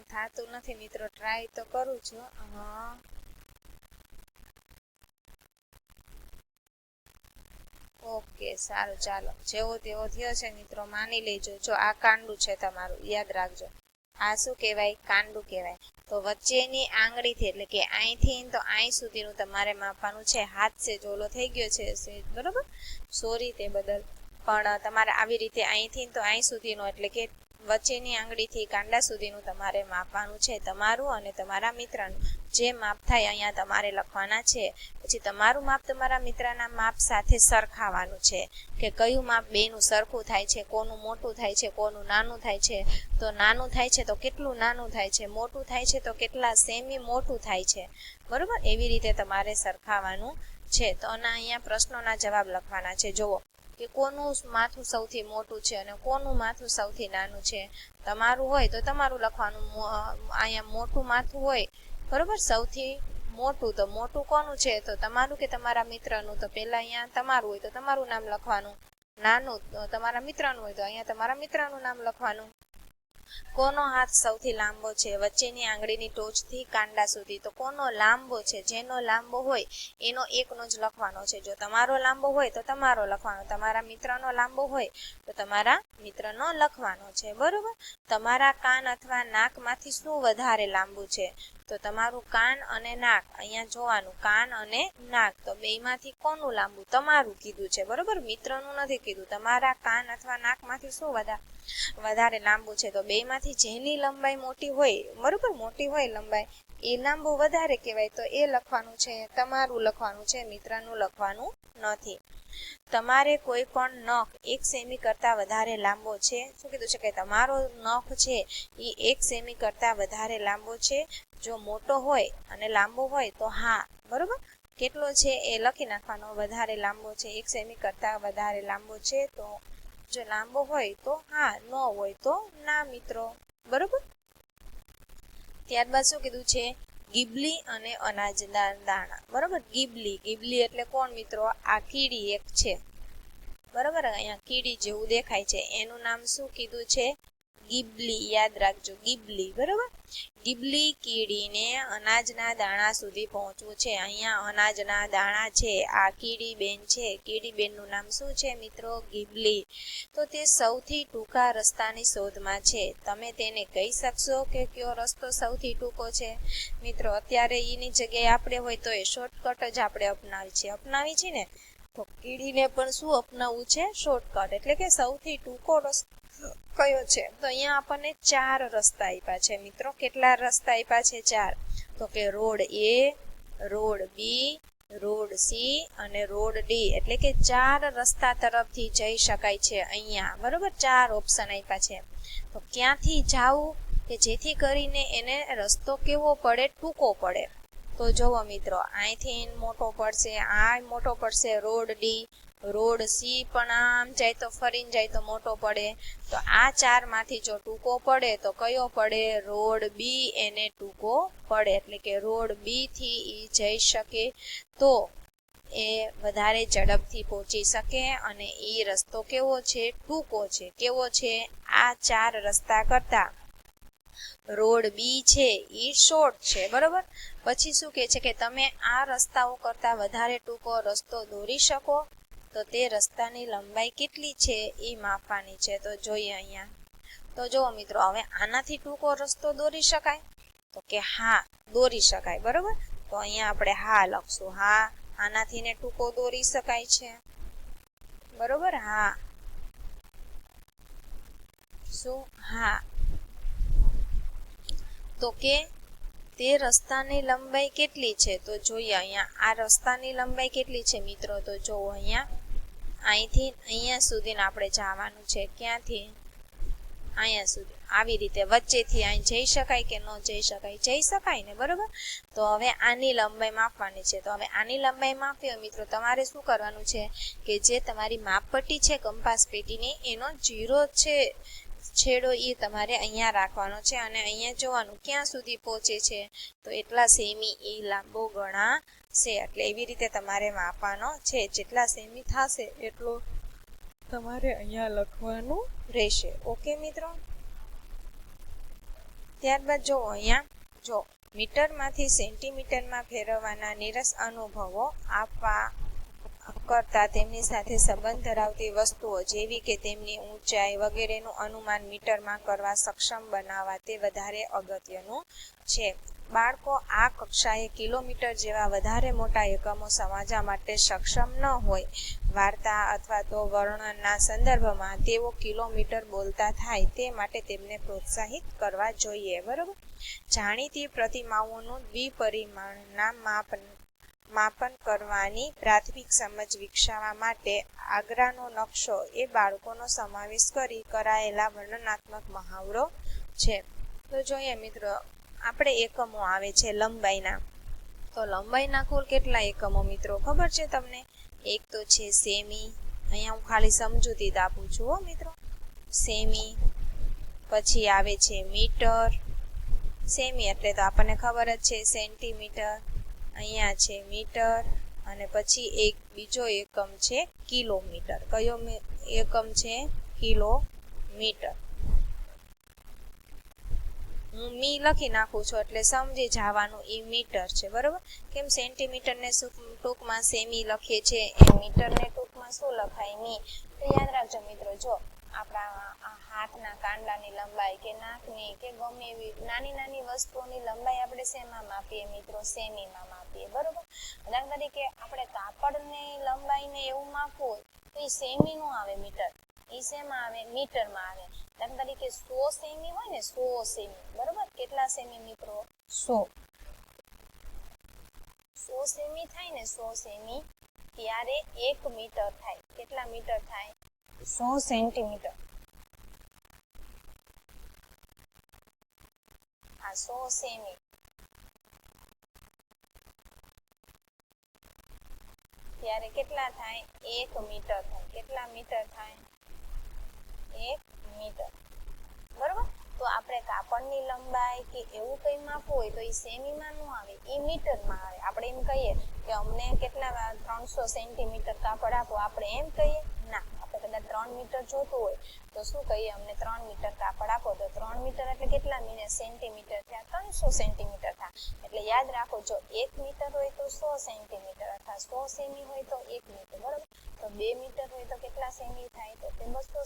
થાતું નથી મિત્રો, ટ્રાય તો કરું છું. હા, ઓકે, સારું, ચાલો. જેવો તેવો થયો છે મિત્રો, માની લેજો. જો આ કાંડું છે તમારું, યાદ રાખજો. આ શું કહેવાય? કાંડું કહેવાય. તો વચ્ચેની આંગળીથી, એટલે કે અહીંથી તો અહીં સુધીનું તમારે માપવાનું છે. હાથ છે જોલો થઈ ગયો છે, બરોબર. સોરી તે બદલ. પણ તમારે આવી રીતે અહીંથી તો અહીં સુધીનું, એટલે કે વચ્ચેની આંગળીથી કાંડા સુધીનું તમારે માપવાનું છે, તમારું અને તમારા મિત્રનું. જે માપ થાય અહીંયા તમારે લખવાના છે. પછી તમારું માપ તમારા મિત્રના માપ સાથે સરખાવાનું છે, કે કયું માપ બેનું સરખું થાય છે, કોનું મોટું થાય છે, કોનું નાનું થાય છે. તો નાનું થાય છે તો કેટલું નાનું થાય છે, મોટું થાય છે તો કેટલા સેમી મોટું થાય છે, બરોબર. એવી રીતે તમારે સરખાવાનું છે. તો અહીંયા પ્રશ્નોના જવાબ લખવાના છે. જુઓ કે કોનું માથું સૌથી મોટું છે અને કોનું માથું સૌથી નાનું છે. તમારું હોય તો તમારું લખવાનું, અહીંયા મોટું માથું હોય, બરોબર. સૌથી મોટું, તો મોટું કોનું છે? તો તમારું કે તમારા મિત્રનું. તો પહેલા અહીંયા તમારું હોય તો તમારું નામ લખવાનું. નાનું તમારા મિત્રનું હોય તો અહીંયા તમારા મિત્રનું નામ લખવાનું. કોનો હાથ સૌથી લાંબો છે? વચ્ચેની આંગળીની ટોચથી કાંડા સુધી. તો કોનો લાંબો છે? જેનો લાંબો હોય એનો એકનો જ લખવાનો છે. જો તમારો લાંબો હોય તો તમારો લખવાનો, તમારા મિત્રનો લાંબો હોય તો તમારા મિત્રનો લખવાનો છે, બરોબર. તમારા કાન અથવા નાકમાંથી શું વધારે લાંબુ છે? તો તમારું કાન અને નાક, અહીંયા જોવાનું, કાન અને નાક. તો બેયમાંથી કોનું લાંબુ? તમારું કીધું છે, બરોબર. મિત્રનું નથી કીધું. તમારા કાન અથવા નાકમાંથી શું વધારે લાંબુ છે? તો બેયમાંથી જેની લંબાઈ મોટી હોય, બરોબર, મોટી હોય લંબાઈ, એ લાંબુ વધારે કહેવાય. તો એ લખવાનું છે, તમારું લખવાનું છે, મિત્રનું લખવાનું નથી. તમારે કોઈ પણ નખ 1 સેમી કરતા વધારે લાંબો છે. શું કીધું છે? કે તમારો નખ છે એ 1 સેમી કરતા વધારે લાંબો છે. જો મોટો હોય અને લાંબો હોય તો હા, બરોબર. કેટલો છે એ લખી નાખવાનો. વધારે લાંબો છે, 1 સેમી કરતા વધારે લાંબો છે. તો જો લાંબો હોય તો હા, ન હોય તો ના મિત્રો, બરોબર. ત્યારબાદ શું કીધું છે? ગીબલી અને અનાજના દાણા, બરોબર. ગીબલી એટલે કોણ મિત્રો? આ કીડી એક છે, બરોબર. અહીંયા કીડી જેવું દેખાય છે, એનું નામ શું કીધું છે? ગીબલી. યાદ રાખજો, ગીબલી, બરોબર. ગીબલી કીડીને અનાજના દાણા સુધી પહોંચવું છે. અહીંયા અનાજના દાણા છે, આ કીડી બેન છે. કીડી બેનનું નામ શું છે મિત્રો? ગીબલી. તો તે સૌથી ટૂંકા રસ્તાની શોધમાં છે. તમે તેને કહી શકશો કે કયો રસ્તો સૌથી ટૂંકો છે? મિત્રો અત્યારે એની જગ્યાએ આપણે હોય તો એ શોર્ટકટ જ આપણે અપનાવી છે ને. તો કીડીને પણ શું અપનાવવું છે? શોર્ટકટ, એટલે કે સૌથી ટૂંકો રસ્તો કયો છે? તો અહીંયા આપણને 4 રસ્તા આપ્યા છે મિત્રો. કેટલા રસ્તા આપ્યા છે? 4. તો કે રોડ એ, રોડ બી, રોડ સી અને રોડ ડી, એટલે કે 4 રસ્તા તરફથી જઈ શકાય છે અહીંયા, બરોબર. 4 ઓપ્શન આપ્યા છે. તો ક્યાંથી જાવું કે જેથી કરીને એને રસ્તો કેવો પડે? ટૂંકો પડે. તો જોવો મિત્રો, અહીંથી મોટો પડશે, આ મોટો પડશે રોડ ડી, રોડ સી પણ આમ જાય તો ફરીને જાય તો મોટો પડે. તો આ 4 માંથી જો ટૂંકો પડે તો કયો પડે? રોડ બી એને ટૂંકો પડે. એટલે કે રોડ બી થી ઈ જઈ શકે તો એ વધારે ઝડપથી પહોંચી શકે અને ઈ રસ્તો કેવો છે? ટૂંકો છે. કેવો છે? આ 4 રસ્તા કરતા રોડ બી છે ઈ શોર્ટ છે. બરોબર. પછી શું કહે છે કે તમે આ રસ્તાઓ કરતા વધારે ટૂંકો રસ્તો દોરી શકો તો તે રસ્તાની લંબાઈ કેટલી છે એ માપવાની છે. તો જોઈએ અહીંયા. તો જુઓ મિત્રો, હવે આનાથી ટૂંકો રસ્તો દોરી શકાય? તો કે હા, દોરી શકાય. બરોબર. તો અહીંયા આપણે હા લખશું. હા, આનાથી ને ટૂંકો દોરી શકાય છે. બરોબર. હા. શું? હા. તો કે તે રસ્તાની લંબાઈ કેટલી છે? તો જોઈએ અહીંયા આ રસ્તાની લંબાઈ કેટલી છે મિત્રો? તો જુઓ અહીંયા અહીંથી અહીંયા સુધી આપણે જવાનું છે. ક્યાંથી? અહીંયા સુધી. આવી રીતે વચ્ચેથી અહીં જઈ શકાય કે ન જઈ શકાય? જઈ શકાય ને. બરોબર. તો હવે આની લંબાઈ માપવાની છે. તો હવે આની લંબાઈ માપવી હોય મિત્રો, તમારે શું કરવાનું છે કે જે તમારી માપપટ્ટી છે કંપાસ પેટીની એનો 0 છે છેડો એ તમારે અહીંયા રાખવાનો છે અને અહીંયા જોવાનું ક્યાં સુધી પહોંચે છે તો એટલા સેમી એ લાંબો ગણાશે. એટલે એવી રીતે તમારે માપવાનો છે. જેટલા સેમી થશે એટલો તમારે અહીંયા લખવાનું રહેશે. ઓકે મિત્રો. ત્યારબાદ જો અહીંયા જો મીટરમાંથી સેન્ટીમીટરમાં ફેરવવાના નીરસ અનુભવો આપવા કરતા તેમની સાથે સંબંધ ધરાવતી વસ્તુઓ જેવી કે તેમની ઊંચાઈ વગેરેનું અનુમાન મીટરમાં કરવા સક્ષમ બનાવવા તે વધારે અગત્યનું છે. બાળકો આ કક્ષાએ કિલોમીટર જેવા વધારે મોટા એકમો સમજવા માટે સક્ષમ ન હોય. વાર્તા અથવા તો વર્ણનના સંદર્ભમાં તેઓ કિલોમીટર બોલતા થાય તે માટે તેમને પ્રોત્સાહિત કરવા જોઈએ. બરોબર. જાણીતી પ્રતિમાઓનું દ્વિપરિમાણના માપન કરવાની પ્રાથમિક સમજ વિકસાવવા માટે આગ્રાનો નકશો એ બાળકોનો સમાવેશ કરી કરાયેલા વર્ણનાત્મક મહાવરો છે. તો જોઈએ મિત્રો, આપણે એકમો આવે છે લંબાઈના. તો લંબાઈના કુલ કેટલા એકમો મિત્રો ખબર છે તમને? એક તો છે સેમી. અહીંયા હું ખાલી સમજૂતી આપું છું હો મિત્રો. સેમી. પછી આવે છે મીટર. સેમી એટલે તો આપણને ખબર જ છે સેન્ટીમીટર. અહીંયા છે મીટર અને પછી એક બીજો એકમ છે કિલોમીટર. કયો એકમ છે? કિલોમીટર. હું મી લખી નાખું છું એટલે સમજી જવાનું એ મીટર છે. બરોબર. કેમ સેન્ટીમીટરને ટૂંકમાં સેમી લખીએ છીએ એ મીટરને ટૂંકમાં શું લખાય? મી. તો યાદ રાખજો મિત્રો, જો આપણા હાથના કાંડાની લંબાઈ કે નાકની કે ગમે એવી નાની નાની વસ્તુઓની લંબાઈ આપણે શેમાં માપીએ મિત્રો? સેમીમાં માપીએ. બરોબર. ઉદાહરણ તરીકે આપણે કાપડની લંબાઈને એવું માપવું હોય તો એ સેમી નું આવે મીટર. એ શેમાં આવે? મીટરમાં આવે. દાખલા તરીકે 100 સેમી હોય ને, 100 સેમી. બરોબર. કેટલા સેમી મિત્રો? 100. 100 સેમી થાય ને, 100 સેમી ત્યારે 1 મીટર થાય. કેટલા મીટર થાય? 100 સેન્ટીમીટર. આ 100 સેમી ત્યારે કેટલા થાય? 1 મીટર થાય. કેટલા મીટર થાય? 1 મીટર. બરોબર. તો આપણે કાપડની લંબાઈ કે એવું કંઈ માપવું હોય તો એ સેમીમાં ન આવે, એ મીટરમાં આવે. આપણે એમ કહીએ કે અમને કેટલા 300 સેન્ટીમીટર કાપડ આપો, આપણે એમ કહીએ ના. આપણે કદાચ 3 મીટર જોતું હોય તો શું કહીએ? અમને 3 મીટર કાપડ આપો. તો 3 મીટર એટલે કેટલા સેન્ટીમીટર થયા? 300 સેન્ટીમીટર થયા. એટલે યાદ રાખો, જો 1 મીટર હોય તો 100 સેન્ટીમીટર અથવા 100 સેમી હોય તો 1 મીટર. બરોબર. તો 2 મીટર હોય તો કેટલા સેમી થાય? તો 200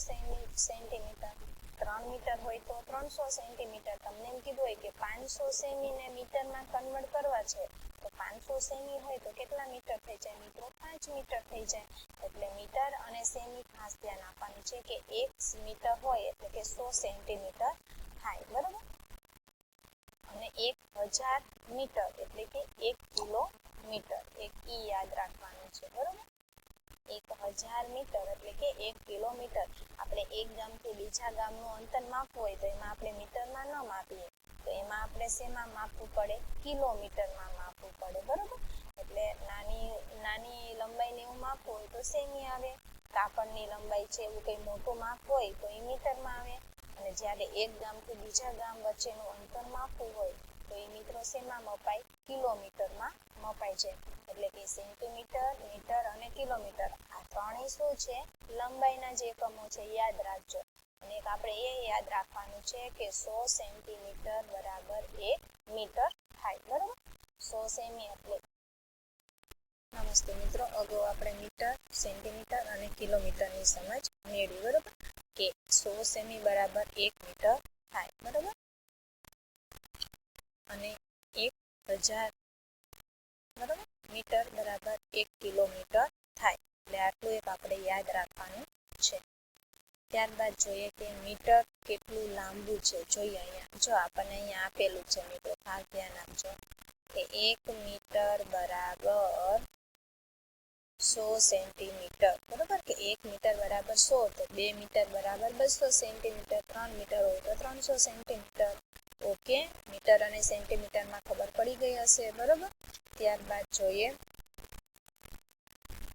સેન્ટીમીટર. 3 મીટર હોય તો 300 સેન્ટીમીટર. તમને એમ કીધું હોય કે 500 સેમીને મીટરમાં કન્વર્ટ કરવા છે તો 500 સેમી હોય તો કેટલા મીટર થઈ જાય મિત્રો? 5 મીટર થઈ જાય. એટલે મીટર અને સેમી ખાસ ધ્યાન આપવાનું છે કે 1 મીટર હોય એટલે કે 100 સેન્ટીમીટર થાય. બરોબર. અને 1000 મીટર એટલે કે 1 કિલોમીટર. એક ઈ યાદ રાખવાનું છે. બરોબર. 1000 મીટર એટલે કે 1 કિલોમીટર. આપણે એક ગામથી બીજા ગામનું અંતર માપવું હોય તો એમાં આપણે મીટરમાં ન માપીએ, તો એમાં આપણે શેમાં માપવું પડે? કિલોમીટરમાં માપવું પડે. બરોબર. એટલે એટલે નાની લંબાઈને એવું માપવું હોય તો સેમી આવે. કાપડની લંબાઈ છે એવું કંઈ મોટું માપ હોય તો એ મીટરમાં આવે. અને જ્યારે એક ગામથી બીજા ગામ વચ્ચેનું અંતર માપવું હોય તો એ મિત્રો શેમાં મપાય? કિલોમીટરમાં મપાય છે. એટલે કે સેન્ટીમીટર, મીટર અને કિલોમીટર આ ત્રણેય શું છે? લંબાઈના જે એકમો છે યાદ રાખજો. અને એક આપણે એ યાદ રાખવાનું છે કે 100 સેન્ટીમીટર બરાબર 1 મીટર થાય. બરાબર? 100 સેમી એટલે નમસ્તે મિત્રો, અગાઉ આપણે મીટર, સેન્ટીમીટર અને કિલોમીટરની સમજ મેળવી. બરાબર? કે 100 સેમી બરાબર 1 મીટર થાય. બરાબર? અને 1000 બરાબર મીટર બરાબર 1 કિલોમીટર થાય. એટલે આટલું એક આપણે યાદ રાખવાનું છે. ત્યારબાદ જોઈએ કે મીટર કેટલું લાંબુ છે. જોઈએ અહીંયા, જો આપણને અહીંયા આપેલું છે મિત્રો, ખાસ ધ્યાન આપજો કે 1 મીટર બરાબર 100 સેન્ટીમીટર. બરાબર? કે 1 મીટર બરાબર 100, તો 2 મીટર બરાબર 200 સેન્ટીમીટર, 3 મીટર હોય તો 300 સેન્ટીમીટર. ઓકે, મીટર અને સેન્ટીમીટરમાં ખબર પડી ગઈ હશે. બરાબર? ત્યારબાદ જોઈએ,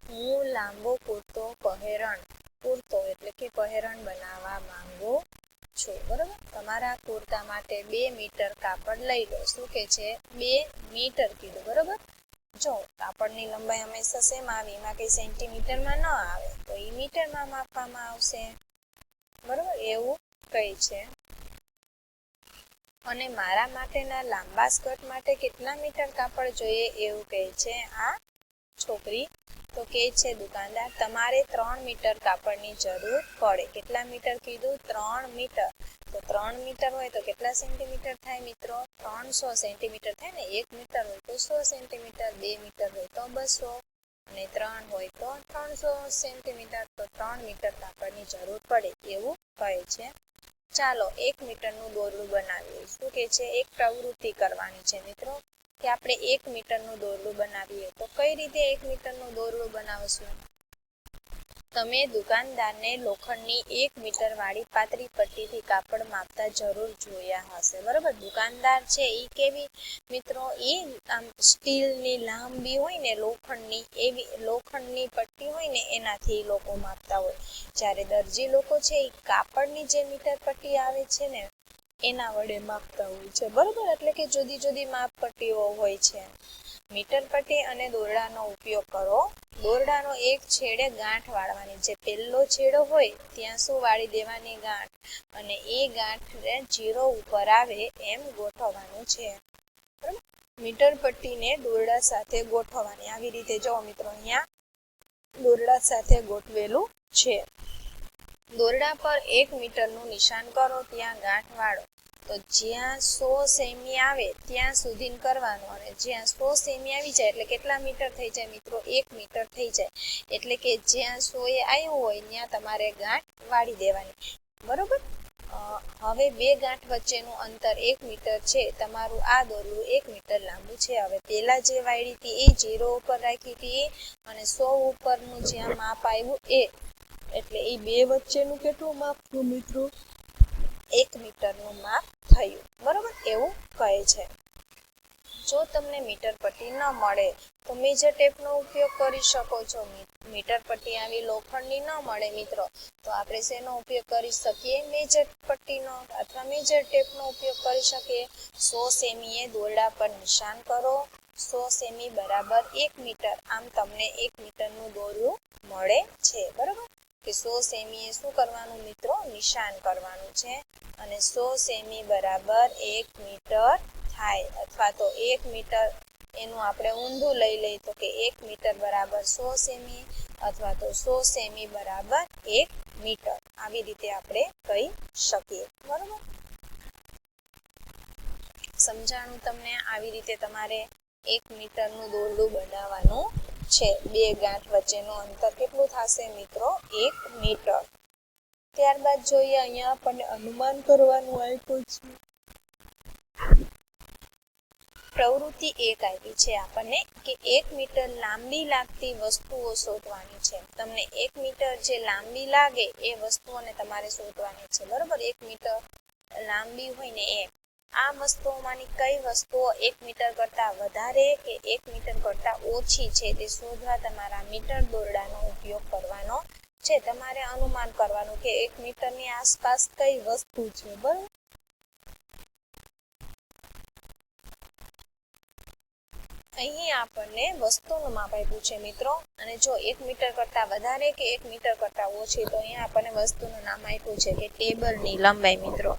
હું લાંબો કૂર્તો એટલે કે પહેરણ બનાવવા માંગુ છું. બરાબર? તમારા કુર્તા માટે 2 મીટર કાપડ લઈ લો. શું કે છે? 2 મીટર કીધું. બરાબર? જો કાપડની લંબાઈ હંમેશા શેમાં આવે? એમાં કઈ સેન્ટીમીટરમાં ન આવે તો એ મીટરમાં માપવામાં આવશે. બરાબર? એવું કઈ છે. અને મારા માટેના લાંબા સ્કર્ટ માટે કેટલા મીટર કાપડ જોઈએ એવું કહે છે આ છોકરી. તો કે છે દુકાનદાર, તમારે 3 મીટર કાપડની જરૂર પડે. કેટલા મીટર કીધું? 3 મીટર. તો 3 મીટર હોય તો કેટલા સેન્ટીમીટર થાય મિત્રો? 300 સેન્ટીમીટર થાય ને. 1 મીટર હોય તો 100 સેન્ટીમીટર, 2 મીટર હોય તો 200 અને 3 હોય તો 300 સેન્ટીમીટર. તો 3 મીટર કાપડની જરૂર પડે એવું કહે છે. ચાલો 1 મીટરનું દોરડું બનાવીએ. શું કે છે? એક પ્રવૃત્તિ કરવાની છે મિત્રો, કે આપણે 1 મીટરનું દોરડું બનાવીએ. તો કઈ રીતે 1 મીટરનું દોરડું બનાવશું? તમે દુકાનદારને લોખંડની 1 મીટર વાળી પાતળી પટ્ટીથી કાપડ માપતા જરૂર જોયા હશે. બરાબર? દુકાનદાર છે એ કેવી મિત્રો? એ આમ સ્ટીલની લાંબી હોય ને, લોખંડની, એવી લોખંડની પટ્ટી હોય ને એનાથી લોકો માપતા હોય. જ્યારે દરજી લોકો છે એ કાપડની જે મીટર પટ્ટી આવે છે ને એના વડે માપતા હોય છે. બરાબર? એટલે કે જુદી જુદી માપ પટ્ટીઓ હોય છે. મીટર પટ્ટી અને દોરડાનો ઉપયોગ કરો. દોરડાનો એક છેડે ગાંઠ વાળવાની. જે પહેલો છેડો હોય ત્યાં શું વાળી દેવાની? ગાંઠ. અને એ ગાંઠને 0 ઉપર આવે એમ ગોઠવવાનું છે. બરાબર? મીટર પટ્ટીને દોરડા સાથે ગોઠવવાની. આવી રીતે જો મિત્રો અહીંયા દોરડા સાથે ગોઠવેલું છે. દોરડા પર 1 મીટરનું નિશાન કરો, ત્યાં ગાંઠ વાળો. તો જ્યાં 100 સેમી આવે ત્યાં સુધી કરવાનું. અને જ્યાં 100 સેમી આવી જાય એટલે કેટલા મીટર થઈ જાય મિત્રો? 1 મીટર થઈ જાય. એટલે કે જ્યાં 100 એ આવ્યું હોય ત્યાં તમારે ગાંઠ વાળી દેવાની. બરોબર? હવે બે ગાંઠ વચ્ચેનું અંતર 1 મીટર છે. તમારું આ દોરડું 1 મીટર લાંબુ છે. હવે પેલા જે વાળી હતી એ 0 ઉપર રાખી હતી અને 100 ઉપરનું જ્યાં માપ આવ્યું એ, એટલે એ બે વચ્ચેનું કેટલું માપ થયું મિત્રો? 1 મીટરનું માપ થયું. બરોબર? એવું કહે છે. જો તમને મીટર પટ્ટી ન મળે તો મેજર ટેપનો ઉપયોગ કરી શકો છો. મીટર પટ્ટી આવી લોખંડની ન મળે મિત્રો, તો આપણે શેનો ઉપયોગ કરી શકીએ? મેજર પટ્ટીનો અથવા મેજર ટેપનો ઉપયોગ કરી શકીએ. 100 સેમીએ દોરડા પર નિશાન કરો. 100 સેમી બરાબર 1 મીટર. આમ તમને 1 મીટરનું દોરડું મળે છે. બરોબર? કે 100 સેમીએ શું કરવાનું મિત્રો? નિશાન કરવાનું છે. અને 100 સેમી બરાબર 1 મીટર થાય. અથવા તો 1 મીટર એનું આપણે ઊંધું લઈ લઈએ તો કે 1 મીટર બરાબર 100 સેમી અથવા તો 100 સેમી બરાબર 1 મીટર. આવી રીતે આપણે કહી શકીએ. બરોબર? સમજાણું તમને? આવી રીતે તમારે 1 મીટરનું દોરડું બનાવવાનું છે. બે ગાંઠ વચ્ચેનું અંતર કેટલું થશે મિત્રો? 1 મીટર. ત્યારબાદ જોઈએ, અહીંયા આપણને અનુમાન કરવાનું આપ્યું છે. પ્રવૃત્તિ 1 આપી છે આપણને કે 1 મીટર લાંબી લાગતી વસ્તુઓ શોધવાની છે. તમને 1 મીટર જે લાંબી લાગે એ વસ્તુઓને તમારે શોધવાની છે. બરોબર? 1 મીટર લાંબી હોય ને એ. આ વસ્તુઓમાંની કઈ વસ્તુઓ 1 મીટર કરતા વધારે કે 1 મીટર કરતા ઓછી છે તે શોધવા તમારા મીટર દોરડાનો ઉપયોગ કરવાનો છે. તમારે અનુમાન કરવાનું કે 1 મીટરની આસપાસ કઈ વસ્તુ છે. બરાબર, અહીં આપણને વસ્તુનું માપ આપ્યું છે મિત્રો, અને જો 1 મીટર કરતા વધારે કે 1 મીટર કરતા ઓછી, તો અહીંયા આપણને વસ્તુનું નામ આપ્યું છે કે ટેબલની લંબાઈ મિત્રો.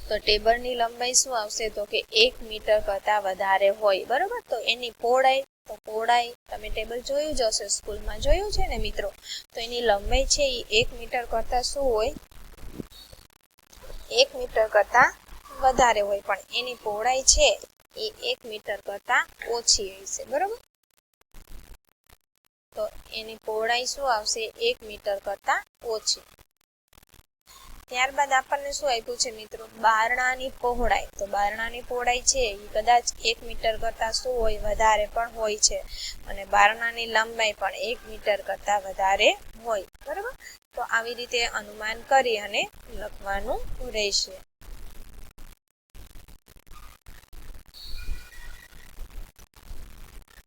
તો ટેબલની લંબાઈ શું આવશે તો કે 1 મીટર કરતા વધારે હોય. બરોબર, તો એની પહોળાઈ, તો પહોળાઈ તમે ટેબલ જોયું જ હશે, સ્કૂલમાં જોયું છે ને મિત્રો. તો એની લંબાઈ છે એ 1 મીટર કરતા શું હોય, 1 મીટર કરતા વધારે હોય, પણ એની પહોળાઈ છે એ 1 મીટર કરતા ઓછી હશે. બરોબર, તો એની પહોળાઈ શું આવશે, 1 મીટર કરતા ઓછી. ત્યારબાદ આપણને શું આપ્યું છે મિત્રો, બારણાની પહોળાઈ. તો બારણાની પહોળાઈ છે એ કદાચ 1 મીટર કરતા શું હોય, વધારે પણ હોય છે, અને બારણાની લંબાઈ પણ 1 મીટર કરતા વધારે હોય. બરાબર, તો આવી રીતે અનુમાન કરી અને લખવાનું રહેશે.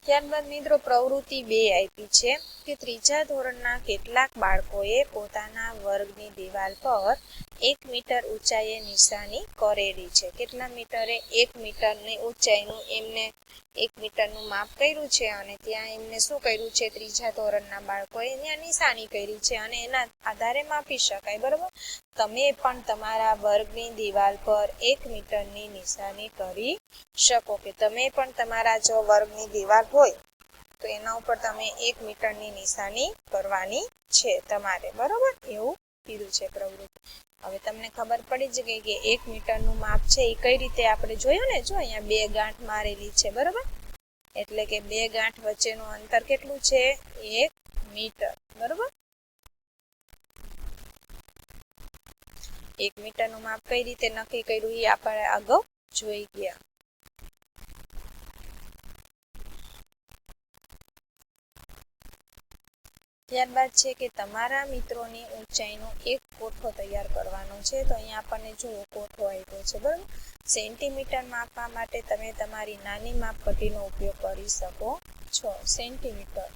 ત્યારબાદ મિત્રો પ્રવૃત્તિ 2 આપી છે કે ત્રીજા ધોરણના કેટલાક બાળકોએ પોતાના વર્ગની દિવાલ પર 1 મીટર ઊંચાઈએ નિશાની કરેલી છે. કેટલા મીટરે, 1 મીટરની ઊંચાઈનું એમને 1 મીટરનું માપ કર્યું છે, અને ત્યાં એમને શું કર્યું છે, ત્રીજા ધોરણના બાળકોએ ત્યાં નિશાની કરી છે, અને એના આધારે માપી શકાય. બરોબર, તમે પણ તમારા વર્ગની દિવાલ પર 1 મીટરની નિશાની કરી શકો, કે તમે પણ તમારા જો વર્ગની દિવાલ હોય તો એના ઉપર તમે 1 મીટરની નિશાની કરવાની છે તમારે. બરોબર, એવું કીધું છે પ્રવૃત્તિ. હવે તમને ખબર પડી જ ગઈ કે 1 મીટરનું માપ છે એ કઈ રીતે આપણે જોયું ને. જો અહીંયા 2 ગાંઠ મારેલી છે. બરોબર, એટલે કે 2 ગાંઠ વચ્ચેનું અંતર કેટલું છે, 1 મીટર. બરોબર, 1 મીટરનું માપ કઈ રીતે નક્કી કર્યું એ આપણે અગાઉ જોઈ ગયા. ત્યારબાદ છે કે તમારા મિત્રોની ઊંચાઈનો એક કોઠો તૈયાર કરવાનો છે. તો અહીંયા આપણને જો કોઠો આપ્યો છે. બરાબર, સેન્ટીમીટર માપવા માટે તમે તમારી નાની માપપટ્ટીનો ઉપયોગ કરી શકો છો. સેન્ટીમીટર,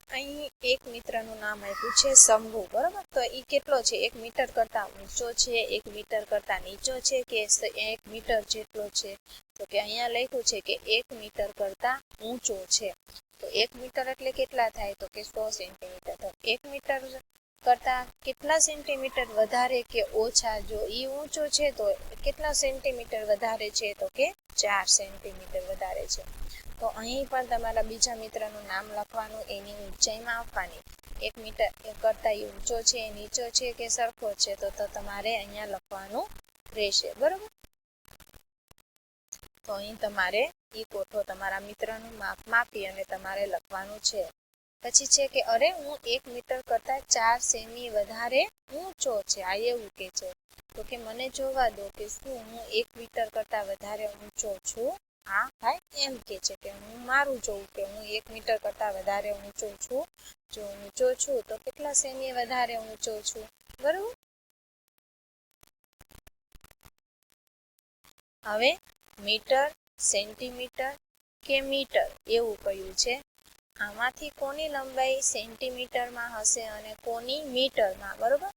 અહીં 1 મિત્રનું નામ આપ્યું છે શંભુ. બરોબર, તો એ કેટલો છે, 1 મીટર કરતા ઊંચો છે, 1 મીટર કરતા નીચો છે, કે 1 મીટર જેટલો છે. તો કે અહીંયા લખ્યું છે કે 1 મીટર કરતા ઊંચો છે. તો 1 મીટર એટલે કેટલા થાય, તો કે 100 સેન્ટીમીટર. તો 1 મીટર કરતા કેટલા સેન્ટીમીટર વધારે કે ઓછા, જો એ ઊંચો છે તો કેટલા સેન્ટીમીટર વધારે છે, તો કે 4 સેન્ટીમીટર વધારે છે. તો અહીં પણ તમારા બીજા મિત્રનું નામ લખવાનું, એની ઊંચાઈમાં આપવાની. 1 મીટર કરતા એ ઊંચો છે, નીચો છે કે સરખો છે, તો તમારે અહીંયા લખવાનું રહેશે. બરોબર, તો અહીં તમારે એ કોઠો તમારા મિત્રનું માપ માપી અને તમારે લખવાનું છે. પછી છે કે અરે હું 1 મીટર કરતા 4 સેમી વધારે ઊંચો છે, આ એવું કે છે. તો કે મને જોવા દો કે શું હું 1 મીટર કરતા વધારે ઊંચો છું. હા ભાઈ, એમ કે છે કે હું મારું જોઉં કે હું 1 મીટર કરતા વધારે ઊંચો છું. જો ઊંચો છું તો કેટલા સેમી વધારે ઊંચો છું. બરોબર, હવે મીટર, સેન્ટીમીટર કે મીટર એવું કહ્યું છે. આમાંથી કોની લંબાઈ સેન્ટીમીટરમાં હશે અને કોની મીટરમાં. બરોબર,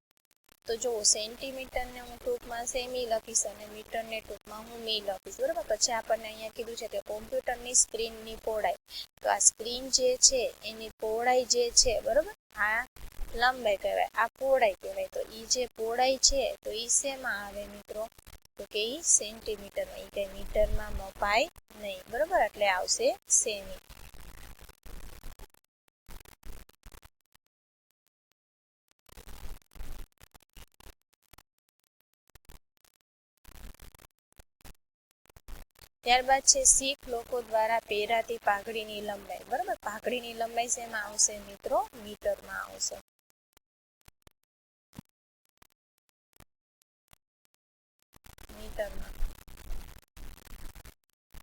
તો જો સેન્ટીમીટરને હું ટૂંકમાં સેમી લખીશ અને મીટરને ટૂંકમાં હું મી લખીશ. બરોબર, પછી આપણને અહીંયા કીધું છે કે કોમ્પ્યુટરની સ્ક્રીનની પહોળાઈ. તો આ સ્ક્રીન જે છે એની પહોળાઈ જે છે, બરોબર, આ લંબાઈ કહેવાય, આ પહોળાઈ કહેવાય. તો એ જે પહોળાઈ છે તો એ શેમાં આવે મિત્રો, તો કે એ સેન્ટીમીટરમાં, એ કઈ મીટરમાં મપાય નહીં. બરોબર, એટલે આવશે સેમી. ત્યારબાદ છે શીખ લોકો દ્વારા પહેરાતી પાઘડીની લંબાઈ. બરોબર, પાઘડીની લંબાઈ શેમાં આવશે મિત્રો, મીટરમાં આવશે. મીટરમાં.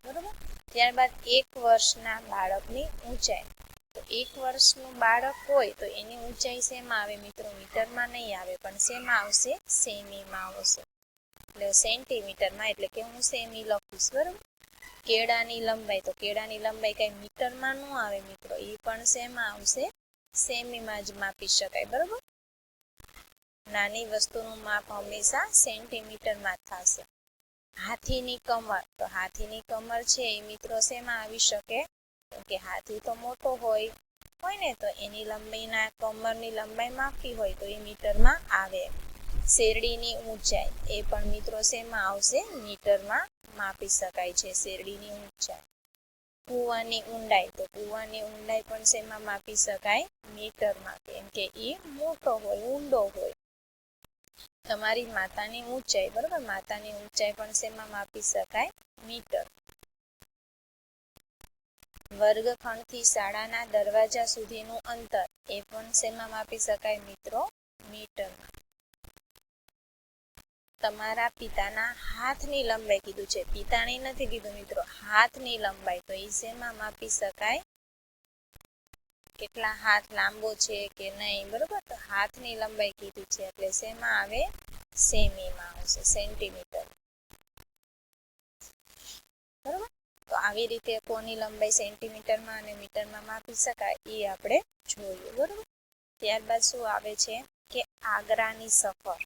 બરોબર, ત્યારબાદ 1 વર્ષના બાળકની ઊંચાઈ. તો 1 વર્ષનું બાળક હોય તો એની ઊંચાઈ શેમાં આવે મિત્રો? મીટરમાં નહીં આવે, પણ શેમાં આવશે? સેમીમાં આવશે. એટલે સેન્ટીમીટરમાં, એટલે કે હું સેમી લખીશ, બરોબર. કેળાની લંબાઈ, તો કેળાની લંબાઈ કઈ મીટરમાં ન આવે મિત્રો, એ પણ શેમાં આવશે? સેમીમાં જ માપી શકાય, બરોબર. નાની વસ્તુનું માપ હંમેશા સેન્ટીમીટરમાં થશે. હાથીની કમર, તો હાથીની કમર છે એ મિત્રો શેમાં આવી શકે? કે હાથી તો મોટો હોય ને, તો એની લંબાઈના કમરની લંબાઈ માપી હોય તો એ મીટરમાં આવે. શેરડીની ઊંચાઈ, એ પણ મિત્રો શેમાં આવશે? મીટરમાં માપી શકાય છે શેરડીની ઊંચાઈ. કૂવાની ઊંડાઈ, તો કૂવાની ઊંડાઈ પણ શેમાં માપી શકાય? મીટરમાં, કેમ કે એ મોટો હોય, ઊંડો હોય. તમારી માતાની ઊંચાઈ, બરોબર, માતાની ઊંચાઈ પણ શેમાં માપી શકાય? મીટર. વર્ગખંડથી શાળાના દરવાજા સુધીનું અંતર, એ પણ શેમાં માપી શકાય મિત્રો? મીટરમાં. તમારા પિતાના હાથની લંબાઈ કીધું છે, પિતાની નથી કીધું મિત્રો, હાથની લંબાઈ, તો એ શેમાં માપી શકાય? કેટલા હાથ લાંબો છે કે નહીં, બરોબર. તો હાથની લંબાઈ કીધી છે એટલે શેમાં આવે? સેમીમાં આવશે, સેન્ટીમીટર, બરોબર. તો આવી રીતે કોની લંબાઈ સેન્ટીમીટરમાં અને મીટરમાં માપી શકાય એ આપણે જોયું, બરોબર. ત્યારબાદ શું આવે છે કે આગ્રાની સફર.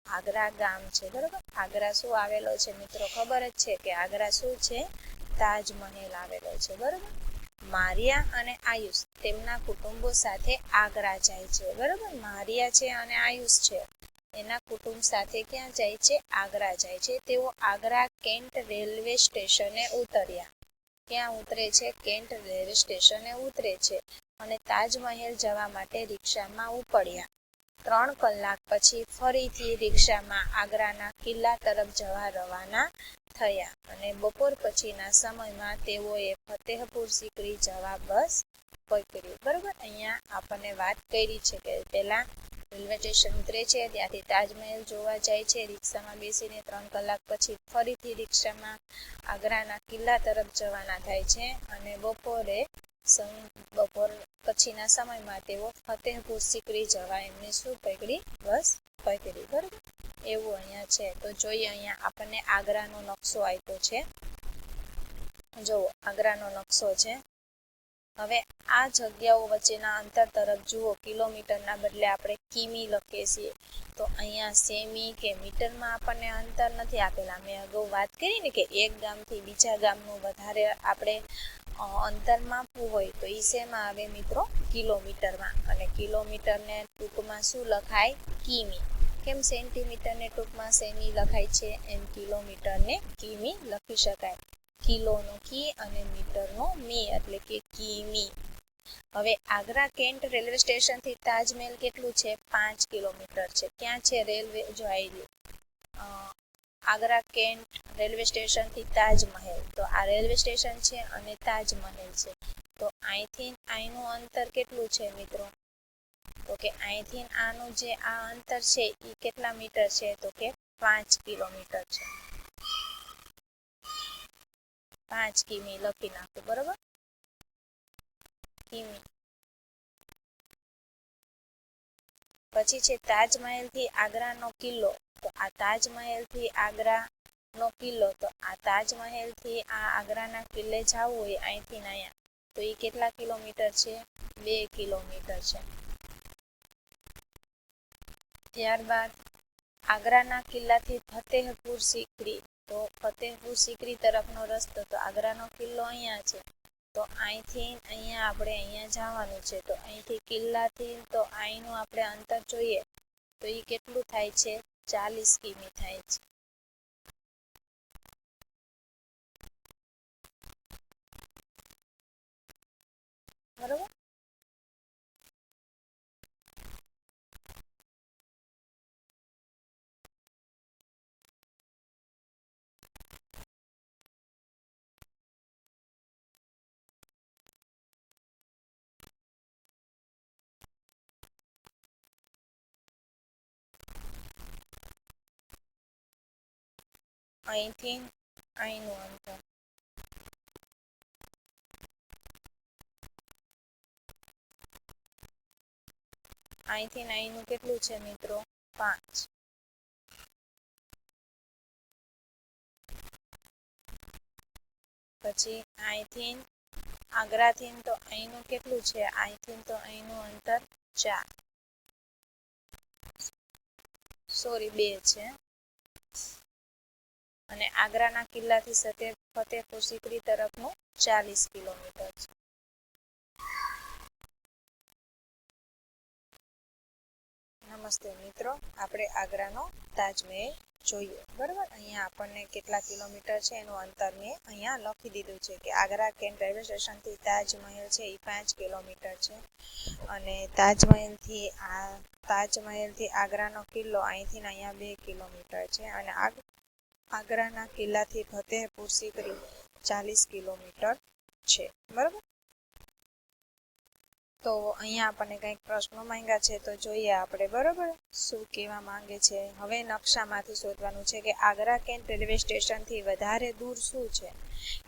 આગ્રા ગામ છે, બરોબર. આગ્રા શું આવેલો છે મિત્રો? ખબર જ છે કે આગ્રા શું છે? તાજમહેલ આવેલો છે, બરોબર. મારિયા અને આયુષ તેમના કુટુંબો સાથે આગ્રા જાય છે, બરોબર. મારિયા છે અને આયુષ છે એના કુટુંબ સાથે ક્યાં જાય છે? આગ્રા જાય છે. તેઓ આગ્રા કેન્ટ રેલવે સ્ટેશને ઉતર્યા. ક્યાં ઉતરે છે? કેન્ટ રેલવે સ્ટેશને ઉતરે છે અને તાજમહેલ જવા માટે રિક્ષામાં ઉપડ્યા. 3 કલાક પછી ફરીથી રિક્ષામાં આગ્રાના કિલ્લા તરફ જવા રવાના થયા અને બપોર પછીના સમયમાં તેઓએ ફતેહપુર સિકરી જવા બસ પકડી, બરોબર. અહીંયા આપણને વાત કરી છે કે પહેલા રેલવે સ્ટેશન ઉતરે છે, ત્યાંથી તાજમહેલ જોવા જાય છે, રિક્ષામાં બેસીને 3 કલાક પછી ફરીથી રિક્ષામાં આગ્રાના કિલ્લા તરફ જવાના થાય છે અને બપોર પછીના સમયમાં તેઓ ફતેહપુર સિકરી જવા એમને શું પકડી? બસ પકડી, બરોબર. એવું અહીંયા છે. તો જોઈએ, અહીંયા આપણને આગ્રાનો નકશો આપ્યો છે. જુઓ, આગ્રાનો નકશો છે. હવે આ જગ્યાઓ વચ્ચેના અંતર તરફ જુઓ, કિલોમીટરના બદલે આપણે કિમી લખીએ છીએ. તો અહીંયા સેમી કે મીટરમાં આપણને અંતર નથી આપેલા. મેં અગાઉ વાત કરી ને કે એક ગામથી બીજા ગામનું વધારે આપણે અંતર માપવું હોય તો એ શેમાં આવે મિત્રો? કિલોમીટરમાં. અને કિલોમીટરને ટૂંકમાં શું લખાય? કિમી. કેમ સેન્ટીમીટરને ટૂંકમાં સેમી લખાય છે એમ કિલોમીટરને કિમી લખી શકાય. કિલોનો કી અને મીટરનો મી, એટલે કે કિમી. હવે આગ્રા કેન્ટ રેલવે સ્ટેશનથી તાજમહેલ કેટલું છે? 5 કિલોમીટર છે. ક્યાં છે રેલવે? જો આવી આગ્રા કેન્ટ રેલવે સ્ટેશનથી તાજમહેલ, તો આ રેલવે સ્ટેશન છે અને તાજમહેલ છે. તો અહીંથી અહીંનું અંતર કેટલું છે મિત્રો? તો કે અહીંથી આનું જે આ અંતર છે એ કેટલા મીટર છે? તો કે 5 કિલોમીટર છે. 5 કિમી લખી નાખો, બરોબર. કિમી. પછી છે તાજમહેલથી આગ્રાનો કિલ્લો. તો આ તાજમહેલથી આગ્રાનો કિલ્લો, તો આ તાજમહેલથી આ આગ્રાના કિલ્લે જવું હોય અહીંથી અહીંયા, તો એ કેટલા કિલોમીટર છે? 2 કિલોમીટર છે. ત્યારબાદ આગ્રાના કિલ્લાથી ફતેહપુર સિકરી, તો ફતેહપુર સિકરી તરફનો રસ્તો, તો આગ્રાનો કિલ્લો અહીંયા છે, તો અહીંથી અહીંયા આપણે અહીંયા જવાનું છે. તો અહીંથી કિલ્લાથી તો અહીંનું આપણે અંતર જોઈએ તો એ કેટલું થાય છે? 40 કિમી થાય છે, બરોબર. અહીંથી અહીંનું અંતર અહીંથી અહીંનું કેટલું છે મિત્રો 5. પછી અહીંથી આગ્રાથી તો અહીંનું કેટલું છે, અહીંથી તો અહીંનું અંતર 4 સોરી 2 છે. અને આગ્રાના કિલ્લાથી ફતેહપુર સિકરી તરફનું 40 કિલોમીટર છે. નમસ્તે મિત્રો, આપણે આગ્રાનો તાજમહેલ જોઈએ. બરાબર, અહીંયા આપણને કેટલા કિલોમીટર છે એનું અંતર મેં અહીંયા લખી દીધું છે કે આગ્રા કેન્ટ રેલવે સ્ટેશનથી તાજમહેલ છે એ 5 કિલોમીટર છે. અને તાજમહેલથી આગ્રાનો કિલ્લો અહીંથી અહીંયા 2 કિલોમીટર છે. અને આગ્રાના કિલ્લાથી ફતેહપુર સિકરી 40 કિલોમીટર છે. બરાબર, તો અહીંયા આપણને કંઈક પ્રશ્નો માંગ્યા છે તો જોઈએ આપણે. બરાબર, શું કહેવા માંગે છે. હવે નકશામાંથી શોધવાનું છે કે આગ્રા કેન્ટ રેલવે સ્ટેશનથી વધારે દૂર શું છે.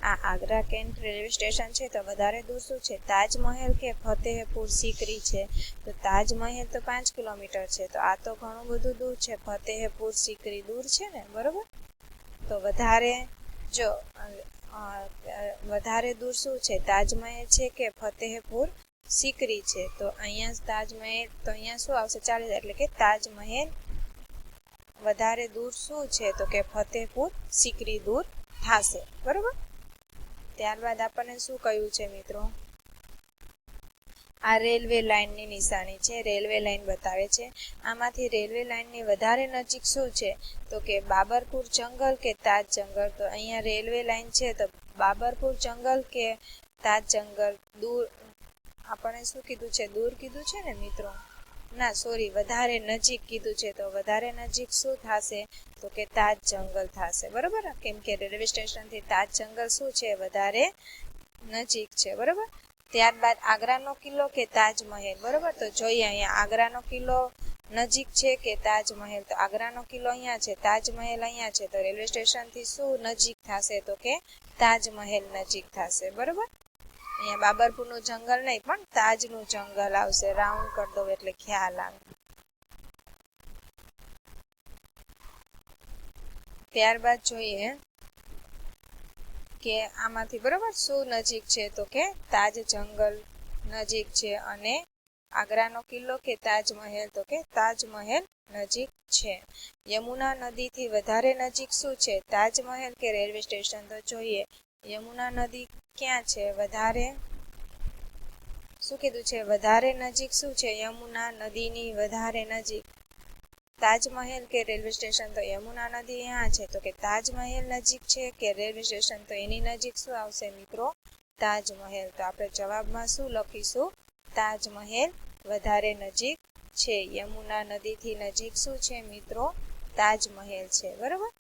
આ આગ્રા કેન્ટ રેલવે સ્ટેશન છે તો વધારે દૂર શું છે, તાજમહેલ કે ફતેહપુર સિકરી છે. તો તાજમહેલ તો 5 કિલોમીટર છે, તો આ તો ઘણું બધું દૂર છે. ફતેહપુર સિકરી દૂર છે ને. બરાબર, તો વધારે દૂર શું છે, તાજમહેલ છે કે ફતેહપુર સિકરી છે. તો અહીંયા તાજમહેલ, તો અહીંયા શું આવશે 40, એટલે કે તાજમહેલ વધારે દૂર શું છે, તો કે ફતેહપુર સિકરી દૂર થશે. બરોબર, ત્યારબાદ આપણને શું કહ્યું છે મિત્રો, આ રેલવે લાઇનની નિશાની છે, રેલવે લાઇન બતાવે છે. આમાંથી રેલવે લાઇનની વધારે નજીક શું છે, તો કે બાબરપુર જંગલ કે તાજ જંગલ. તો અહીંયા રેલવે લાઇન છે તો બાબરપુર જંગલ કે તાજ જંગલ. દૂર આપણે શું કીધું છે, દૂર કીધું છે ને મિત્રો, ના સોરી, વધારે નજીક કીધું છે. તો વધારે નજીક શું થશે, તો કે તાજ જંગલ થશે. બરોબર, કેમ કે રેલવે સ્ટેશનથી તાજ જંગલ શું છે, વધારે નજીક છે. બરોબર, ત્યારબાદ આગ્રાનો કિલ્લો કે તાજમહેલ. બરોબર, તો જોઈએ અહીંયા આગ્રાનો કિલ્લો નજીક છે કે તાજમહેલ. તો આગ્રાનો કિલ્લો અહીંયા છે, તાજમહેલ અહીંયા છે. તો રેલવે સ્ટેશનથી શું નજીક થશે, તો કે તાજમહેલ નજીક થશે. બરોબર, અહીંયા બાબરપુરનું જંગલ નહીં પણ તાજનું જંગલ આવશે. રાઉન્ડ કરી દો એટલે ખ્યાલ આવે. ત્યારબાદ જોઈએ કે આમાંથી બરોબર શું નજીક છે, તો કે તાજ જંગલ નજીક છે. અને આગ્રાનો કિલ્લો કે તાજમહેલ, તો કે તાજમહેલ નજીક છે. યમુના નદીથી વધારે નજીક શું છે, તાજમહેલ કે રેલવે સ્ટેશન. તો જોઈએ યમુના નદી ક્યાં છે, વધારે શું કીધું છે, વધારે નજીક શું છે, યમુના નદીની વધારે નજીક તાજમહેલ કે રેલવે સ્ટેશન. તો યમુના નદી અહીંયા છે, તો કે તાજમહેલ નજીક છે કે રેલવે સ્ટેશન. તો એની નજીક શું આવશે મિત્રો, તાજમહેલ. તો આપણે જવાબમાં શું લખીશું, તાજમહેલ વધારે નજીક છે. યમુના નદીથી નજીક શું છે મિત્રો, તાજમહેલ છે. બરોબર,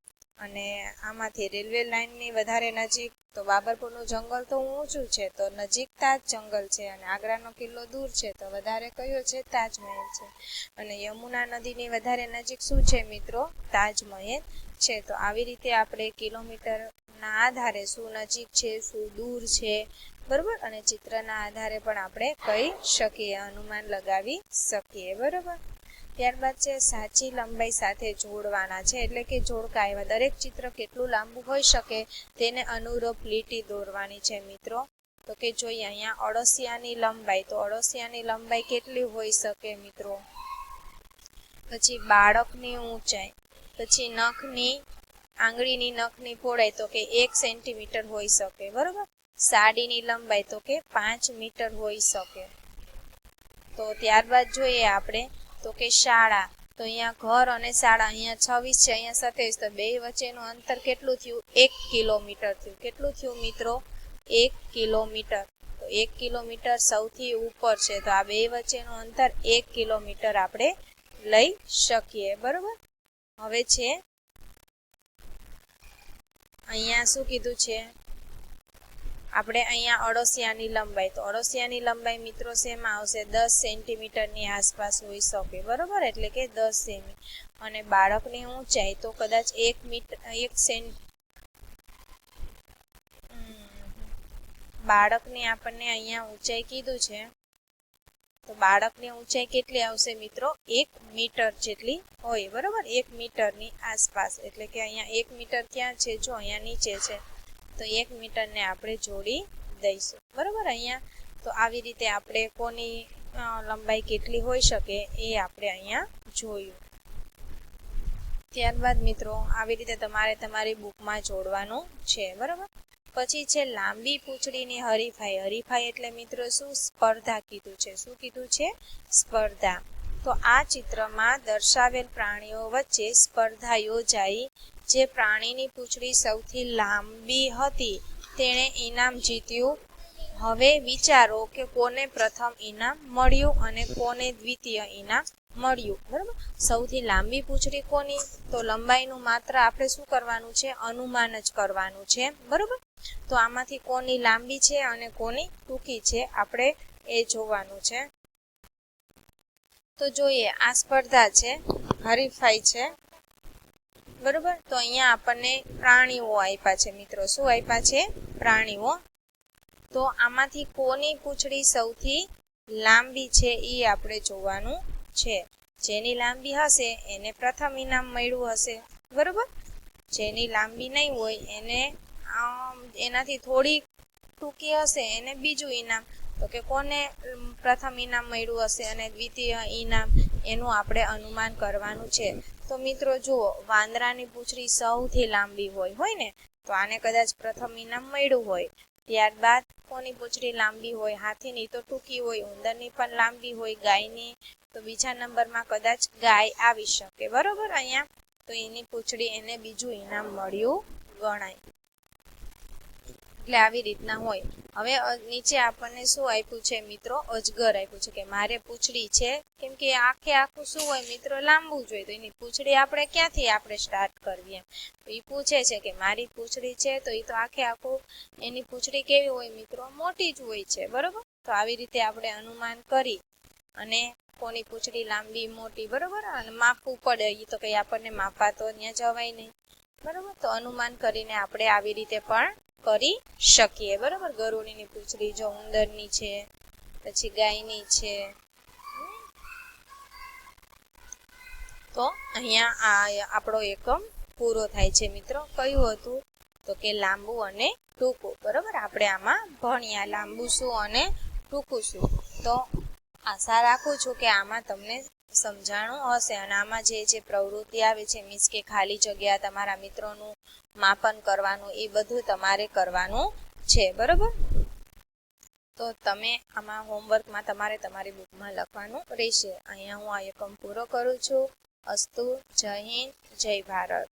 અને આમાંથી રેલવે લાઇનની વધારે નજીક, તો બાબરપુરનું જંગલ તો ઊંચું છે, તો નજીક તાજ જંગલ છે. અને આગ્રાનો કિલ્લો દૂર છે, તો વધારે કયો છે, તાજમહેલ છે. અને યમુના નદીની વધારે નજીક શું છે મિત્રો, તાજમહેલ છે. તો આવી રીતે આપણે કિલોમીટરના આધારે શું નજીક છે, શું દૂર છે, બરોબર, અને ચિત્રના આધારે પણ આપણે કહી શકીએ, અનુમાન લગાવી શકીએ. બરોબર, ત્યારબાદ છે સાચી લંબાઈ સાથે જોડવાના છે, એટલે કે જોડકા. એવા દરેક ચિત્ર કેટલું લાંબુ હોઈ શકે તેને અનુરૂપ લીટી દોરવાની છે મિત્રો. તો કે જોઈએ અહીંયા અળસિયાની લંબાઈ, તો અળસિયાની લંબાઈ કેટલી હોઈ શકે મિત્રો. પછી બાળકની ઊંચાઈ, પછી આંગળીની નખની પહોળાઈ, તો કે 1 સેન્ટીમીટર હોઈ શકે. બરોબર, સાડીની લંબાઈ, તો કે 5 મીટર હોઈ શકે. તો ત્યારબાદ જોઈએ આપણે, તો કે શાળા. તો અહીંયા ઘર અને શાળા, અહીંયા 26 છે, અહીંયા 27, તો બે વચ્ચેનું અંતર કેટલું થયું, 1 કિલોમીટર થયું. કેટલું થયું મિત્રો, 1 કિલોમીટર. તો 1 કિલોમીટર સૌથી ઉપર છે, તો આ બે વચ્ચેનું અંતર 1 કિલોમીટર આપણે લઈ શકીએ. બરોબર, હવે છે અહીંયા શું કીધું છે, આપણે અહીંયા અળસિયાની લંબાઈ, તો અળસિયાની લંબાઈ મિત્રો શેમાં આવશે, 10 સેન્ટીમીટરની આસપાસ હોઈ શકે. બરોબર, એટલે કે 10 સેમી. અને બાળકની ઊંચાઈ તો કદાચ 1 મીટર, બાળકની આપણને અહીંયા ઊંચાઈ કીધું છે તો બાળકની ઊંચાઈ કેટલી આવશે મિત્રો? 1 મીટર જેટલી હોય, બરોબર? 1 મીટરની આસપાસ, એટલે કે અહીંયા 1 મીટર ક્યાં છે? જો અહીંયા નીચે છે, તો 1 મીટરને આપણે જોડી દઈશું, બરોબર? અહીંયા તો આવી રીતે આપણે કોની લંબાઈ કેટલી હોઈ શકે એ આપણે અહીંયા જોયું. ત્યારબાદ મિત્રો આવી રીતે તમારે તમારી બુકમાં જોડવાનું છે, બરોબર? પછી છે લાંબી પૂંછડીની હરીફાઈ. હરીફાઈ એટલે મિત્રો શું? સ્પર્ધા કીધું છે. શું કીધું છે? સ્પર્ધા. તો આ ચિત્રમાં દર્શાવેલ પ્રાણીઓ વચ્ચે સ્પર્ધા યોજાઈ. જે પ્રાણીની પૂંછડી સૌથી લાંબી હતી તેણે ઇનામ જીત્યું. હવે વિચારો કે કોને પ્રથમ ઇનામ મળ્યું અને કોને દ્વિતીય ઇનામ મળ્યું, બરાબર? સૌથી લાંબી પૂંછડી કોની? તો લંબાઈનું માત્ર આપણે શું કરવાનું છે? અનુમાન જ કરવાનું છે, બરોબર? તો આમાંથી કોની લાંબી છે અને કોની ટૂંકી છે આપણે એ જોવાનું છે. તો જોઈએ, આ સ્પર્ધા છે, હરીફાઈ છે, બરોબર? તો અહીંયા આપણને પ્રાણીઓ આપ્યા છે મિત્રો. શું આપ્યા છે? પ્રાણીઓ. તો આમાંથી કોની પૂંછડી સૌથી લાંબી છે એ આપણે જોવાનું છે. જેની લાંબી હશે એને પ્રથમ ઇનામ મળ્યું હશે, બરોબર? જેની લાંબી નહીં હોય એને એનાથી થોડી ટૂંકી હશે એને બીજું ઇનામ. તો કે કોને પ્રથમ ઇનામ મળ્યું હશે અને દ્વિતીય ઇનામ, એનું આપણે અનુમાન કરવાનું છે. તો મિત્રો જુઓ, વાંદરાની પૂંછડી સૌથી લાંબી હોય ને, તો આને કદાચ પ્રથમ ઇનામ મળ્યું હોય. ત્યારબાદ કોની પૂંછડી લાંબી હોય? હાથીની તો ટૂંકી હોય, ઉંદરની પણ લાંબી હોય, ગાયની તો બીજા નંબરમાં કદાચ ગાય આવી શકે, બરોબર? અહીંયા તો એની પૂંછડી એને બીજું ઇનામ મળ્યું ગણાય. એટલે આવી રીતના હોય. હવે નીચે આપણને શું આપ્યું છે મિત્રો? અજગર આપ્યું છે કે મારે પૂંછડી છે, કેમ કે આખું શું હોય મિત્રો? લાંબુ જોઈએ. તો એની પૂંછડી આપણે ક્યાંથી આપણે સ્ટાર્ટ કરવી એમ. તો એ પૂછે છે કે મારી પૂંછડી છે, તો એ તો આખું એની પૂંછડી કેવી હોય મિત્રો? મોટી જ હોય છે, બરોબર? તો આવી રીતે આપણે અનુમાન કરી અને કોની પૂંછડી લાંબી મોટી, બરોબર? અને માપવું પડે. એ તો કંઈ આપણને માપવા તો ત્યાં જવાય નહીં, બરોબર? તો અનુમાન કરીને આપણે આવી રીતે પણ કરી શકીએ, બરોબર? ગરુડીની પૂંછડી જો ઉંદરની છે, પછી ગાયની છે. તો અહીંયા આ આપણો એકમ પૂરો થાય છે મિત્રો. કયું હતું? તો કે લાંબુ અને ટૂંકું, બરોબર? આપણે આમાં ભણ્યા લાંબુ શું અને ટૂંકું શું. તો આશા રાખું છું કે આમાં તમને સમજાણું હશે અને આમાં જે પ્રવૃત્તિ આવે છે, મીન્સ કે ખાલી જગ્યા, તમારા મિત્રોનું માપન કરવાનું, એ બધું તમારે કરવાનું છે, બરોબર? તો તમે આમાં હોમવર્કમાં તમારે તમારી બુકમાં લખવાનું રહેશે. અહીંયા હું આ એકમ પૂરો કરું છું. અસ્તુ. જય હિન્દ, જય ભારત.